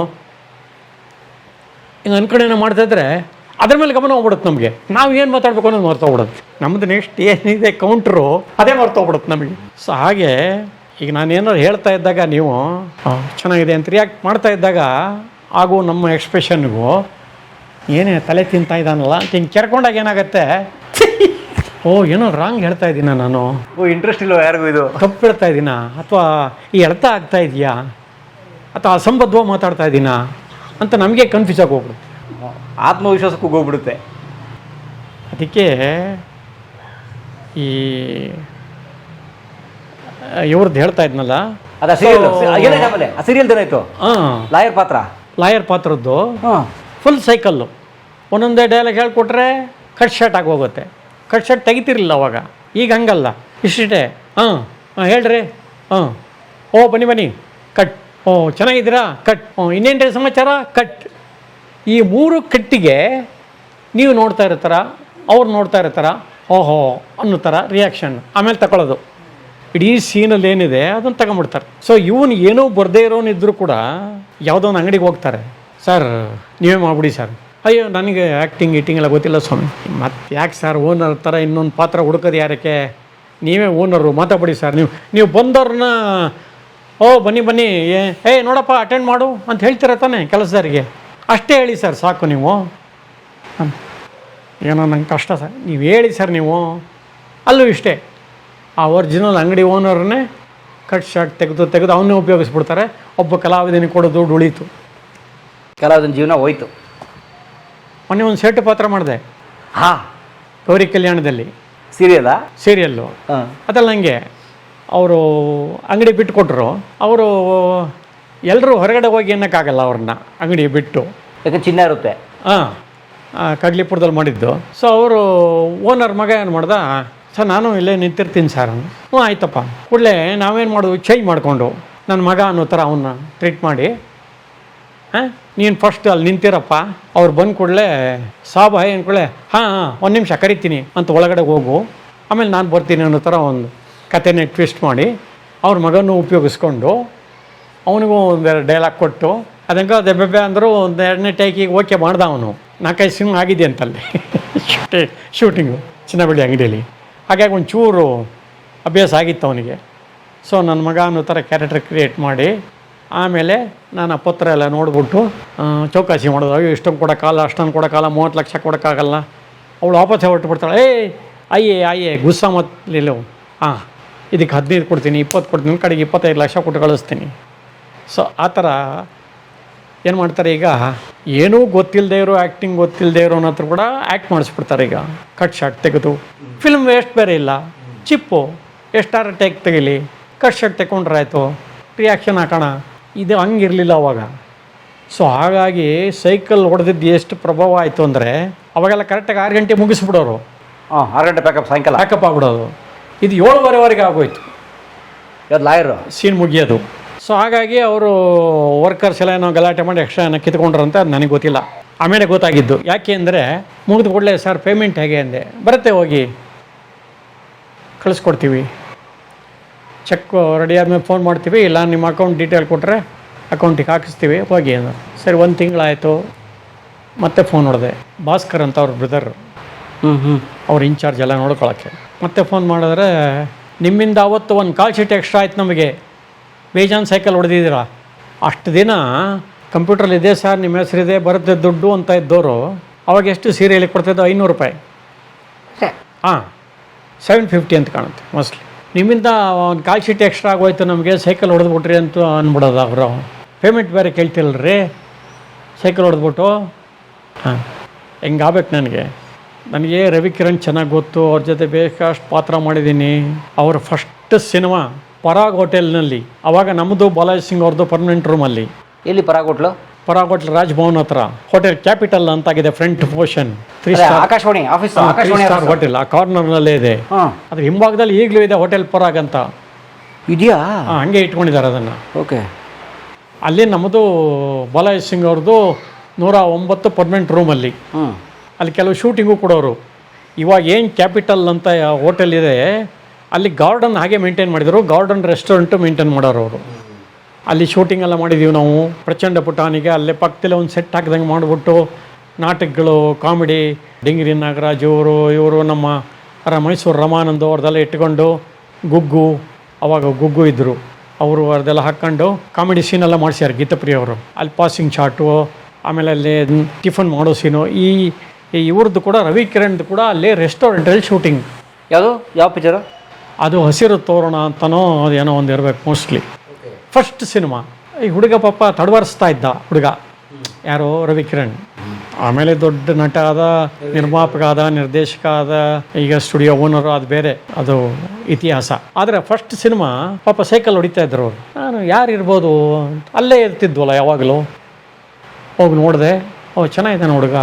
ಹಿಂಗೆ ಅನ್ಕಣೆನ ಮಾಡ್ತಾಯಿದ್ರೆ ಅದ್ರ ಮೇಲೆ ಗಮನ ಹೋಗ್ಬಿಡುತ್ತೆ ನಮಗೆ. ನಾವು ಏನು ಮಾತಾಡಬೇಕು ಅನ್ನೋದು ಮರ್ತೋಗ್ಬಿಡುತ್ತೆ. ನಮ್ಮದು ನೆಕ್ಸ್ಟ್ ಏನಿದೆ ಕೌಂಟ್ರು ಅದೇ ಮರ್ತೋಗ್ಬಿಡುತ್ತೆ ನಮಗೆ. ಸೊ ಹಾಗೆ ಈಗ ನಾನೇನಾದ್ರು ಹೇಳ್ತಾ ಇದ್ದಾಗ ನೀವು ಚೆನ್ನಾಗಿದೆ ಅಂತ ರಿಯಾಕ್ಟ್ ಮಾಡ್ತಾ ಇದ್ದಾಗ ಹಾಗೂ ನಮ್ಮ ಎಕ್ಸ್ಪ್ರೆಷನ್ಗೂ ಏನೇ ತಲೆ ತಿಂತಾ ಇದ್ದಾನಲ್ಲ ಅಂತ ಹಿಂಗೆ ಕೆರ್ಕೊಂಡಾಗ ಏನಾಗುತ್ತೆ, ಏನೋ ರಾಂಗ್ ಹೇಳ್ತಾ ಇದ್ದೀನ ನಾನು, ಇಂಟ್ರೆಸ್ಟ್ ಇಲ್ವ ಯಾರಿಗೂ, ಇದು ತಪ್ಪು ಹೇಳ್ತಾ ಇದ್ದೀನಾ, ಅಥವಾ ಈ ಎಳ್ತ ಆಗ್ತಾ ಇದೆಯಾ, ಅಥವಾ ಅಸಂಬದ್ಧವಾಗಿ ಮಾತಾಡ್ತಾ ಇದ್ದೀನಾ ಅಂತ ನಮಗೆ ಕನ್ಫ್ಯೂಸ್ ಆಗಿ ಹೋಗ್ಬಿಡುತ್ತೆ. ಆತ್ಮವಿಶ್ವಾಸಕ್ಕೂ ಹೋಗ್ಬಿಡುತ್ತೆ. ಅದಕ್ಕೆ ಈ ಇವ್ರದ್ದು ಹೇಳ್ತಾ ಇದ್ನಲ್ಲ, ಅದ ಸೀರಿಯಲ್ ಏನಾಯ್ತು? ಲಾಯರ್ ಪಾತ್ರದ್ದು ಫುಲ್ ಸೈಕಲ್ಲು. ಒಂದೊಂದೇ ಡೈಲಾಗ್ ಹೇಳ್ಕೊಟ್ರೆ ಕಟ್ ಶರ್ಟ್ ಆಗಿ ಹೋಗುತ್ತೆ. ಕಟ್ ಶರ್ಟ್ ತೆಗಿತಿರ್ಲಿಲ್ಲ ಅವಾಗ, ಈಗ ಹಂಗಲ್ಲ, ಇಷ್ಟೇ. ಹೇಳ್ರಿ, ಬನ್ನಿ ಕಟ್, ಚೆನ್ನಾಗಿದ್ದೀರಾ ಕಟ್, ಇನ್ನೇನು ಸಮಾಚಾರ ಕಟ್. ಈ 3 ಕಟ್ಟಿಗೆ ನೀವು ನೋಡ್ತಾ ಇರ್ತಾರ, ಅವ್ರು ನೋಡ್ತಾ ಇರ್ತಾರ, ಓಹೋ ಅನ್ನೋ ಥರ ರಿಯಾಕ್ಷನ್, ಆಮೇಲೆ ತಗೊಳ್ಳೋದು. ಇಡೀ ಸೀನಲ್ಲಿ ಏನಿದೆ ಅದನ್ನು ತಗೊಂಬಿಡ್ತಾರೆ. ಸೊ ಇವನು ಏನೋ ಬರದೇ ಇರೋನಿದ್ರು ಕೂಡ ಯಾವುದೋ ಒಂದು ಅಂಗಡಿಗೆ ಹೋಗ್ತಾರೆ, ಸರ್ ನೀವೇ ಮಾಡಿಬಿಡಿ ಸರ್. ಅಯ್ಯೋ ನನಗೆ ಆ್ಯಕ್ಟಿಂಗ್ ಎಲ್ಲ ಗೊತ್ತಿಲ್ಲ ಸ್ವಾಮಿ. ಮತ್ತು ಯಾಕೆ ಸರ್ ಓನರ್ ಥರ ಇನ್ನೊಂದು ಪಾತ್ರ ಹುಡುಕೋದು ಯಾರಕ್ಕೆ, ನೀವೇ ಓನರು ಮಾತಾಡ್ಬಿಡಿ ಸರ್. ನೀವು ಬಂದವ್ರನ್ನ ಬನ್ನಿ ನೋಡಪ್ಪ ಅಟೆಂಡ್ ಮಾಡು ಅಂತ ಹೇಳ್ತೀರ ತಾನೆ ಕೆಲಸದಾರಿಗೆ, ಅಷ್ಟೇ ಹೇಳಿ ಸರ್ ಸಾಕು ನೀವು. ಏನೋ ನಂಗೆ ಕಷ್ಟ ಸರ್, ನೀವು ಹೇಳಿ ಸರ್ ನೀವು. ಅಲ್ಲೂ ಇಷ್ಟೇ, ಆ ಒರಿಜಿನಲ್ ಅಂಗಡಿ ಓನರ್ನೇ ಕಟ್ ಶಾರ್ಟ್ ತೆಗೆದು ಅವನ್ನೇ ಉಪಯೋಗಿಸ್ಬಿಡ್ತಾರೆ. ಒಬ್ಬ ಕಲಾವಿದನಿಗೆ ಕೊಡೋದು ಉಳೀತು, ಕಲಾವಿದನ ಜೀವನ ಹೋಯ್ತು. ಮೊನ್ನೆ ಒಂದು ಸೆಟ್ ಪಾತ್ರ ಮಾಡಿದೆ, ಗೌರಿ ಕಲ್ಯಾಣದಲ್ಲಿ, ಸೀರಿಯಲ್ಲು. ಅದಲ್ಲ ನನಗೆ ಅವರು ಅಂಗಡಿ ಬಿಟ್ಟು ಕೊಟ್ಟರು. ಅವರು ಎಲ್ಲರೂ ಹೊರಗಡೆ ಹೋಗಿ ಅನ್ನೋಕ್ಕಾಗಲ್ಲ ಅವ್ರನ್ನ ಅಂಗಡಿ ಬಿಟ್ಟು. ಯಾಕೆ ಚಿನ್ನ ಇರುತ್ತೆ. ಹಾಂ, ಕಡ್ಲಿಪುರದಲ್ಲಿ ಮಾಡಿದ್ದು. ಸೊ ಅವರು ಓನರ್ ಮಗ ಏನು ಮಾಡ್ದ, ಸರ್ ನಾನು ಇಲ್ಲೇ ನಿಂತಿರ್ತೀನಿ ಸರ್. ಹ್ಞೂ ಆಯ್ತಪ್ಪ. ಕೂಡಲೇ ನಾವೇನು ಮಾಡೋದು, ಚೇಂಜ್ ಮಾಡಿಕೊಂಡು ನನ್ನ ಮಗ ಅನ್ನೋ ಥರ ಅವನ್ನ ಟ್ರೀಟ್ ಮಾಡಿ, ನೀನು ಫಸ್ಟ್ ಅಲ್ಲಿ ನಿಂತಿರಪ್ಪ, ಅವ್ರು ಬಂದು ಕೂಡಲೇ ಸಾಬ ಏನು ಕೂಡಲೇ ಹಾಂ ಒಂದು ನಿಮಿಷ ಕರಿತೀನಿ ಅಂತ ಒಳಗಡೆ ಹೋಗು, ಆಮೇಲೆ ನಾನು ಬರ್ತೀನಿ ಅನ್ನೋ ಥರ ಒಂದು ಕಥೆನೇ ಟ್ವಿಸ್ಟ್ ಮಾಡಿ ಅವ್ರ ಮಗನೂ ಉಪಯೋಗಿಸ್ಕೊಂಡು ಅವನಿಗೂ ಒಂದೆರಡು ಡೈಲಾಗ್ ಕೊಟ್ಟು ಅದಂಗೆ ದೆಬ್ಬೆ ಅಂದರೂ ಒಂದು 2ನೇ ಟೇಕಿಗೆ ಓಕೆ ಮಾಡ್ದ ಅವನು. 4-5 ಸಿನಿಮಾ ಆಗಿದೆ ಅಂತಲ್ಲಿ ಶೂಟಿಂಗು ಚಿನ್ನಬಳ್ಳಿ ಅಂಗಡಿಯಲ್ಲಿ. ಹಾಗಾಗಿ ಒಂಚೂರು ಅಭ್ಯಾಸ ಆಗಿತ್ತು ಅವನಿಗೆ. ಸೊ ನನ್ನ ಮಗ ಅನ್ನೋ ಥರ ಕ್ಯಾರೆಕ್ಟರ್ ಕ್ರಿಯೇಟ್ ಮಾಡಿ ಆಮೇಲೆ ನಾನು ಆ ಪತ್ರ ಎಲ್ಲ ನೋಡ್ಬಿಟ್ಟು ಚೌಕಾಸಿ ಮಾಡೋದು. ಅಯ್ಯೋ ಇಷ್ಟೊಂದು ಕೊಡೋಕ್ಕಾಗಲ್ಲ, ಅಷ್ಟೊಂದು ಕೊಡೋಕ್ಕಾಗಲ್ಲ, 30 ಲಕ್ಷ ಕೊಡೋಕ್ಕಾಗಲ್ಲ. ಅವಳು ವಾಪಸ್ ಹೊರಟುಬಿಡ್ತಾಳೆ. ಅಯ್ಯೇ ಗುಸ್ಸ ಮತ್ತಲಿಲ್ಲ. ಹಾಂ, ಇದಕ್ಕೆ 15 ಕೊಡ್ತೀನಿ, 20 ಕೊಡ್ತೀನಿ, ಕಡೆಗೆ 25 ಲಕ್ಷ ಕೊಟ್ಟು ಕಳಿಸ್ತೀನಿ. ಸೊ ಆ ಥರ ಏನು ಮಾಡ್ತಾರೆ, ಈಗ ಏನೂ ಗೊತ್ತಿಲ್ಲದೆ ಇರೋ, ಆ್ಯಕ್ಟಿಂಗ್ ಗೊತ್ತಿಲ್ಲದೆ ಇರೋ ಹತ್ರ ಕೂಡ ಆ್ಯಕ್ಟ್ ಮಾಡಿಸ್ಬಿಡ್ತಾರೆ. ಈಗ ಕಟ್ ಶಾಟ್ ತೆಗೆದು ಫಿಲ್ಮ್ ವೇಸ್ಟ್ ಬೇರೆ ಇಲ್ಲ, ಚಿಪ್ಪು ಎಷ್ಟಾರ ಟೇಕ್ ತೆಗೀಲಿ, ಕಟ್ ಶಾಟ್ ತೆಗೊಂಡ್ರಾಯ್ತು, ರಿಯಾಕ್ಷನ್ ಹಾಕೋಣ. ಇದು ಹಂಗಿರಲಿಲ್ಲ ಅವಾಗ. ಸೊ ಹಾಗಾಗಿ ಸೈಕಲ್ ಹೊಡೆದಿದ್ದು ಎಷ್ಟು ಪ್ರಭಾವ ಆಯಿತು ಅಂದರೆ ಅವಾಗೆಲ್ಲ ಕರೆಕ್ಟಾಗಿ 6 ಗಂಟೆ ಮುಗಿಸ್ಬಿಡೋರು. 6 ಗಂಟೆ ಸಾಯಂಕಾಲ ಪ್ಯಾಕಪ್ ಆಗ್ಬಿಡೋದು. ಇದು 7:15ವರೆಗೆ ಆಗೋಯ್ತು ಯಾವ್ದು ಲಾಯರು ಸೀನ್ ಮುಗಿಯೋದು. ಸೊ ಹಾಗಾಗಿ ಅವರು ವರ್ಕರ್ಸ್ ಎಲ್ಲ ಏನೋ ಗಲಾಟೆ ಮಾಡಿ ಎಕ್ಸ್ಟ್ರಾ ಏನೋ ಕಿತ್ಕೊಂಡ್ರಂತ ಅದು ನನಗೆ ಗೊತ್ತಿಲ್ಲ. ಆಮೇಲೆ ಗೊತ್ತಾಗಿದ್ದು. ಯಾಕೆ ಅಂದರೆ ಮುಗಿದು ಕೂಡಲೇ ಸರ್ ಪೇಮೆಂಟ್ ಹೇಗೆ ಅಂದೆ. ಬರುತ್ತೆ ಹೋಗಿ ಕಳಿಸ್ಕೊಡ್ತೀವಿ, ಚೆಕ್ ರೆಡಿ ಆದಮೇಲೆ ಫೋನ್ ಮಾಡ್ತೀವಿ, ಇಲ್ಲ ನಿಮ್ಮ ಅಕೌಂಟ್ ಡೀಟೇಲ್ ಕೊಟ್ಟರೆ ಅಕೌಂಟಿಗೆ ಹಾಕಿಸ್ತೀವಿ ಹೋಗಿ ಅಂದರು. ಸರಿ, 1 ತಿಂಗಳಾಯಿತು. ಮತ್ತೆ ಫೋನ್ ಹೊಡೆದೆ. ಭಾಸ್ಕರ್ ಅಂತ ಅವ್ರ ಬ್ರದರ್, ಅವ್ರ ಇನ್ಚಾರ್ಜ್ ಎಲ್ಲ ನೋಡ್ಕೊಳಕ್ಕೆ. ಮತ್ತೆ ಫೋನ್ ಮಾಡಿದ್ರೆ ನಿಮ್ಮಿಂದ ಅವತ್ತು ಒಂದು ಕಾಲ್ ಶೀಟ್ ಎಕ್ಸ್ಟ್ರಾ ಆಯ್ತು, ನಮಗೆ ಬೇಜಾನ್ ಸೈಕಲ್ ಹೊಡೆದಿದ್ದೀರಾ. ಅಷ್ಟು ದಿನ ಕಂಪ್ಯೂಟ್ರಲ್ಲಿದೆ ಸರ್, ನಿಮ್ಮ ಹೆಸರಿದೆ, ಬರುತ್ತೆ ದುಡ್ಡು ಅಂತ ಇದ್ದವರು ಅವಾಗ ಎಷ್ಟು ಸೀರೆಯಲ್ಲಿ ಕೊಡ್ತಾಯಿದ್ದು, 500 ರೂಪಾಯಿ. ಹಾಂ, 750 ಅಂತ ಕಾಣುತ್ತೆ ಮೋಸ್ಟ್ಲಿ. ನಿಮ್ಮಿಂದ ಒಂದು ಕಾಲ್ ಶೀಟ್ ಎಕ್ಸ್ಟ್ರಾ ಆಗೋಯ್ತು, ನಮಗೆ ಸೈಕಲ್ ಹೊಡೆದ್ಬಿಟ್ರಿ ಅಂತ ಅಂದ್ಬಿಡೋದು ಅವರು. ಪೇಮೆಂಟ್ ಬೇರೆ ಕೇಳ್ತಿಲ್ಲರಿ, ಸೈಕಲ್ ಹೊಡೆದ್ಬಿಟ್ಟು. ಹಾಂ, ಹೆಂಗಾಗಬೇಕು ನನಗೆ ರವಿಕಿರಣ್ ಚೆನ್ನಾಗಿ ಗೊತ್ತು, ಅವ್ರ ಜೊತೆ ಬೇಕಷ್ಟು ಪಾತ್ರ ಮಾಡಿದ್ದೀನಿ. ಅವರ ಫಸ್ಟ್ ಸಿನಿಮಾ ಪರಾಗ್ ಹೋಟೆಲ್ನಲ್ಲಿ, ಆವಾಗ ನಮ್ಮದು ಬಾಲಾಜಿ ಸಿಂಗ್ ಅವ್ರದ್ದು ಪರ್ಮನೆಂಟ್ ರೂಮಲ್ಲಿ. ಎಲ್ಲಿ ಪರಾಗ್ ಹೋಟ್ಲು? ಪರಾಗ್ ಹೋಟ್ಲ್ ರಾಜ್ಭವನ್ ಹತ್ರ, ಹೋಟೆಲ್ ಕ್ಯಾಪಿಟಲ್ ಅಂತಾಗಿದೆ, front portion. 3 star Akashvani office, hotel ಆ ಕಾರ್ನರ್ನಲ್ಲೇ ಇದೆ. ಅದ್ರ ಹಿಂಭಾಗದಲ್ಲಿ ಈಗಲೂ ಇದೆ ಹೋಟೆಲ್ ಪರಾಗ್ ಅಂತ ಇದೆಯಾ? ಹಂಗೆ ಇಟ್ಕೊಂಡಿದ್ದಾರೆ ಅದನ್ನು. ಓಕೆ. ಅಲ್ಲಿ ನಮ್ಮದು ಬಾಲಾಜಿ ಸಿಂಗ್ ಅವ್ರದ್ದು 109 ಪರ್ಮನೆಂಟ್ ರೂಮಲ್ಲಿ. ಅಲ್ಲಿ ಕೆಲವು ಶೂಟಿಂಗು ಕೊಡೋರು. ಇವಾಗ ಏನು ಕ್ಯಾಪಿಟಲ್ ಅಂತ ಹೋಟೆಲ್ ಇದೆ, ಅಲ್ಲಿ ಗಾರ್ಡನ್ ಹಾಗೆ ಮೇಂಟೈನ್ ಮಾಡಿದರು, ಗಾರ್ಡನ್ ರೆಸ್ಟೋರೆಂಟು ಮೇಂಟೈನ್ ಮಾಡೋರು ಅವರು. ಅಲ್ಲಿ ಶೂಟಿಂಗ್ ಎಲ್ಲ ಮಾಡಿದ್ದೀವಿ ನಾವು. ಪ್ರಚಂಡ ಪುಟಾಣಿಗೆ ಅಲ್ಲೇ ಪಕ್ಕದಲ್ಲೇ ಒಂದು ಸೆಟ್ ಹಾಕಿದಂಗೆ ಮಾಡಿಬಿಟ್ಟು ನಾಟಕಗಳು, ಕಾಮಿಡಿ, ಡಿಂಗಿರಿ ನಾಗರಾಜ್ ಇವರು ನಮ್ಮ ಮೈಸೂರು ರಮಾನಂದ್ ಅವ್ರದ್ದೆಲ್ಲ ಇಟ್ಕೊಂಡು, ಗುಗ್ಗು, ಅವಾಗ ಗುಗ್ಗು ಇದ್ದರು, ಅವರು ಅವ್ರದ್ದೆಲ್ಲ ಹಾಕ್ಕೊಂಡು ಕಾಮಿಡಿ ಸೀನೆಲ್ಲ ಮಾಡಿಸ್ಯಾರ ಗೀತಪ್ರಿಯ ಅವರು. ಅಲ್ಲಿ ಪಾಸಿಂಗ್ ಶಾಟು, ಆಮೇಲೆ ಅಲ್ಲಿ ಟಿಫನ್ ಮಾಡೋ ಸೀನು. ಇವ್ರದ್ದು ಕೂಡ ರವಿಕಿರಣ್ದು ಕೂಡ ಅಲ್ಲೇ ರೆಸ್ಟೋರೆಂಟಲ್ಲಿ ಶೂಟಿಂಗ್. ಯಾವುದು, ಯಾವ ಪಿಕ್ಚರು ಅದು? ಹಸಿರು ತೋರಣ ಅಂತನೋ ಅದೇನೋ ಒಂದು ಇರಬೇಕು ಮೋಸ್ಟ್ಲಿ. First cinema. ಈ ಹುಡುಗ ಪಾಪ ತಡವರಿಸ್ತಾ ಇದ್ದ ಹುಡುಗ, ಯಾರೋ ರವಿಕಿರಣ್. ಆಮೇಲೆ ದೊಡ್ಡ ನಟ ಆದ, ನಿರ್ಮಾಪಕ ಆದ, ನಿರ್ದೇಶಕ ಆದ, ಈಗ ಸ್ಟುಡಿಯೋ ಓನರು, ಅದು ಬೇರೆ, ಅದು ಇತಿಹಾಸ. ಆದರೆ ಫಸ್ಟ್ ಸಿನಿಮಾ ಪಾಪ ಸೈಕಲ್ ಹೊಡಿತಾ ಇದ್ರು ಅವರು. ನಾನು ಯಾರಿರ್ಬೋದು ಅಲ್ಲೇ ಇರ್ತಿದ್ವಲ್ಲ ಯಾವಾಗಲೂ. ಹೋಗಿ ನೋಡಿದೆ, ಚೆನ್ನಾಗಿದ್ದಾನೆ ಹುಡುಗ.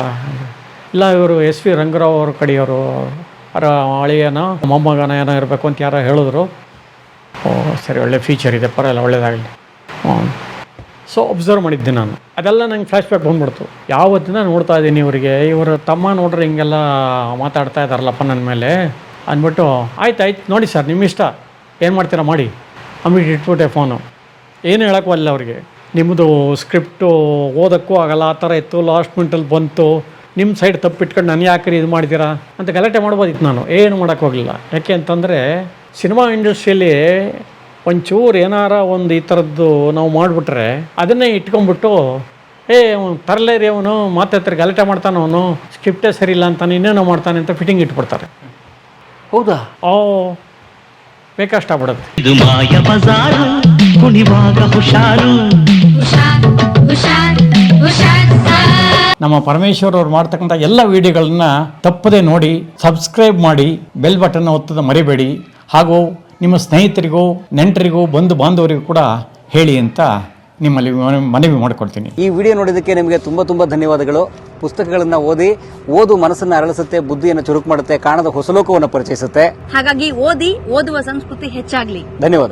ಇಲ್ಲ, ಇವರು SV ರಂಗರಾವ್ ಅವ್ರ ಕಡೆಯವರು, ಅವರ ಅಳಿಯನ ಮೊಮ್ಮಗನ ಏನೋ ಇರಬೇಕು ಅಂತ ಯಾರೋ ಹೇಳಿದ್ರು. ಸರಿ, ಒಳ್ಳೆ ಫೀಚರ್ ಇದೆ, ಪರವಾಗಿಲ್ಲ, ಒಳ್ಳೇದಾಗಲಿ. ಸೊ ಅಬ್ಸರ್ವ್ ಮಾಡಿದ್ದೆ ನಾನು. ಅದೆಲ್ಲ ನಂಗೆ ಫ್ಲ್ಯಾಶ್ ಬ್ಯಾಕ್ ಬಂದ್ಬಿಡ್ತು. ಯಾವತ್ತಿನ ನೋಡ್ತಾ ಇದ್ದೀನಿ ಇವರಿಗೆ, ಇವರ ತಮ್ಮ ನೋಡ್ರೆ ಹಿಂಗೆಲ್ಲ ಮಾತಾಡ್ತಾ ಇದ್ದಾರಲ್ಲಪ್ಪ ನನ್ನ ಮೇಲೆ ಅಂದ್ಬಿಟ್ಟು, ಆಯ್ತು ನೋಡಿ ಸರ್, ನಿಮ್ಮ ಇಷ್ಟ, ಏನು ಮಾಡ್ತೀರಾ ಮಾಡಿ ಅಂದ್ಬಿಟ್ಟು ಇಟ್ಬಿಟ್ಟೆ ಫೋನು. ಏನು ಹೇಳೋಕ್ಕಲ್ಲ ಅವ್ರಿಗೆ. ನಿಮ್ಮದು ಸ್ಕ್ರಿಪ್ಟು ಓದೋಕ್ಕೂ ಆಗಲ್ಲ, ಆ ಥರ ಇತ್ತು, ಲಾಸ್ಟ್ ಮಿನಿಟಲ್ಲಿ ಬಂತು, ನಿಮ್ಮ ಸೈಡ್ ತಪ್ಪಿಟ್ಕೊಂಡು ನಾನು ಯಾಕ್ರಿ ಇದು ಮಾಡ್ತೀರಾ ಅಂತ ಗಲಾಟೆ ಮಾಡ್ಬೋದಿತ್ತು. ನಾನು ಏನು ಮಾಡೋಕ್ಕೋಗಲಿಲ್ಲ. ಯಾಕೆ ಅಂತಂದರೆ ಸಿನಿಮಾ ಇಂಡಸ್ಟ್ರಿಯಲ್ಲಿ ಒಂಚೂರು ಏನಾರ ಒಂದು ಈ ಥರದ್ದು ನಾವು ಮಾಡಿಬಿಟ್ರೆ ಅದನ್ನೇ ಇಟ್ಕೊಂಡ್ಬಿಟ್ಟು, ತರಲೇ ರೀ ಅವನು, ಮಾತಾಡ್ತಾರೆ, ಗಲಾಟೆ ಮಾಡ್ತಾನೆ ಅವನು, ಸ್ಕ್ರಿಪ್ಟೇ ಸರಿ ಇಲ್ಲ ಅಂತಾನೆ, ಇನ್ನೇನೋ ಮಾಡ್ತಾನೆ ಅಂತ ಫಿಟ್ಟಿಂಗ್ ಇಟ್ಬಿಡ್ತಾರೆ. ಹೌದಾ? ಬೇಕಷ್ಟ ಆಗ್ಬಿಡುತ್ತೆ. ಇದು ಮಾಯ ಬಜಾರು, ಕುಣಿವಾಗ ಹುಷಾರು. ನಮ್ಮ ಪರಮೇಶ್ವರ್ ಅವ್ರು ಮಾಡ್ತಕ್ಕಂಥ ಎಲ್ಲ ವಿಡಿಯೋಗಳನ್ನ ತಪ್ಪದೆ ನೋಡಿ, ಸಬ್ಸ್ಕ್ರೈಬ್ ಮಾಡಿ, ಬೆಲ್ ಬಟನ್ ಒತ್ತದ ಮರಿಬೇಡಿ. ಹಾಗೂ ನಿಮ್ಮ ಸ್ನೇಹಿತರಿಗೂ, ನೆಂಟರಿಗೂ, ಬಂಧು ಬಾಂಧವರಿಗೂ ಕೂಡ ಹೇಳಿ ಅಂತ ನಿಮ್ಮಲ್ಲಿ ಮನವಿ ಮಾಡಿಕೊಳ್ತೀನಿ. ಈ ವಿಡಿಯೋ ನೋಡಿದ್ದಕ್ಕೆ ನಿಮಗೆ ತುಂಬಾ ಧನ್ಯವಾದಗಳು. ಪುಸ್ತಕಗಳನ್ನ ಓದು ಮನಸ್ಸನ್ನ ಅರಳಿಸುತ್ತೆ, ಬುದ್ಧಿಯನ್ನು ಚುರುಕು ಮಾಡುತ್ತೆ, ಕಾಣದ ಹೊಸ ಲೋಕವನ್ನು ಪರಿಚಯಿಸುತ್ತೆ. ಹಾಗಾಗಿ ಓದುವ ಸಂಸ್ಕೃತಿ ಹೆಚ್ಚಾಗ್ಲಿ. ಧನ್ಯವಾದ.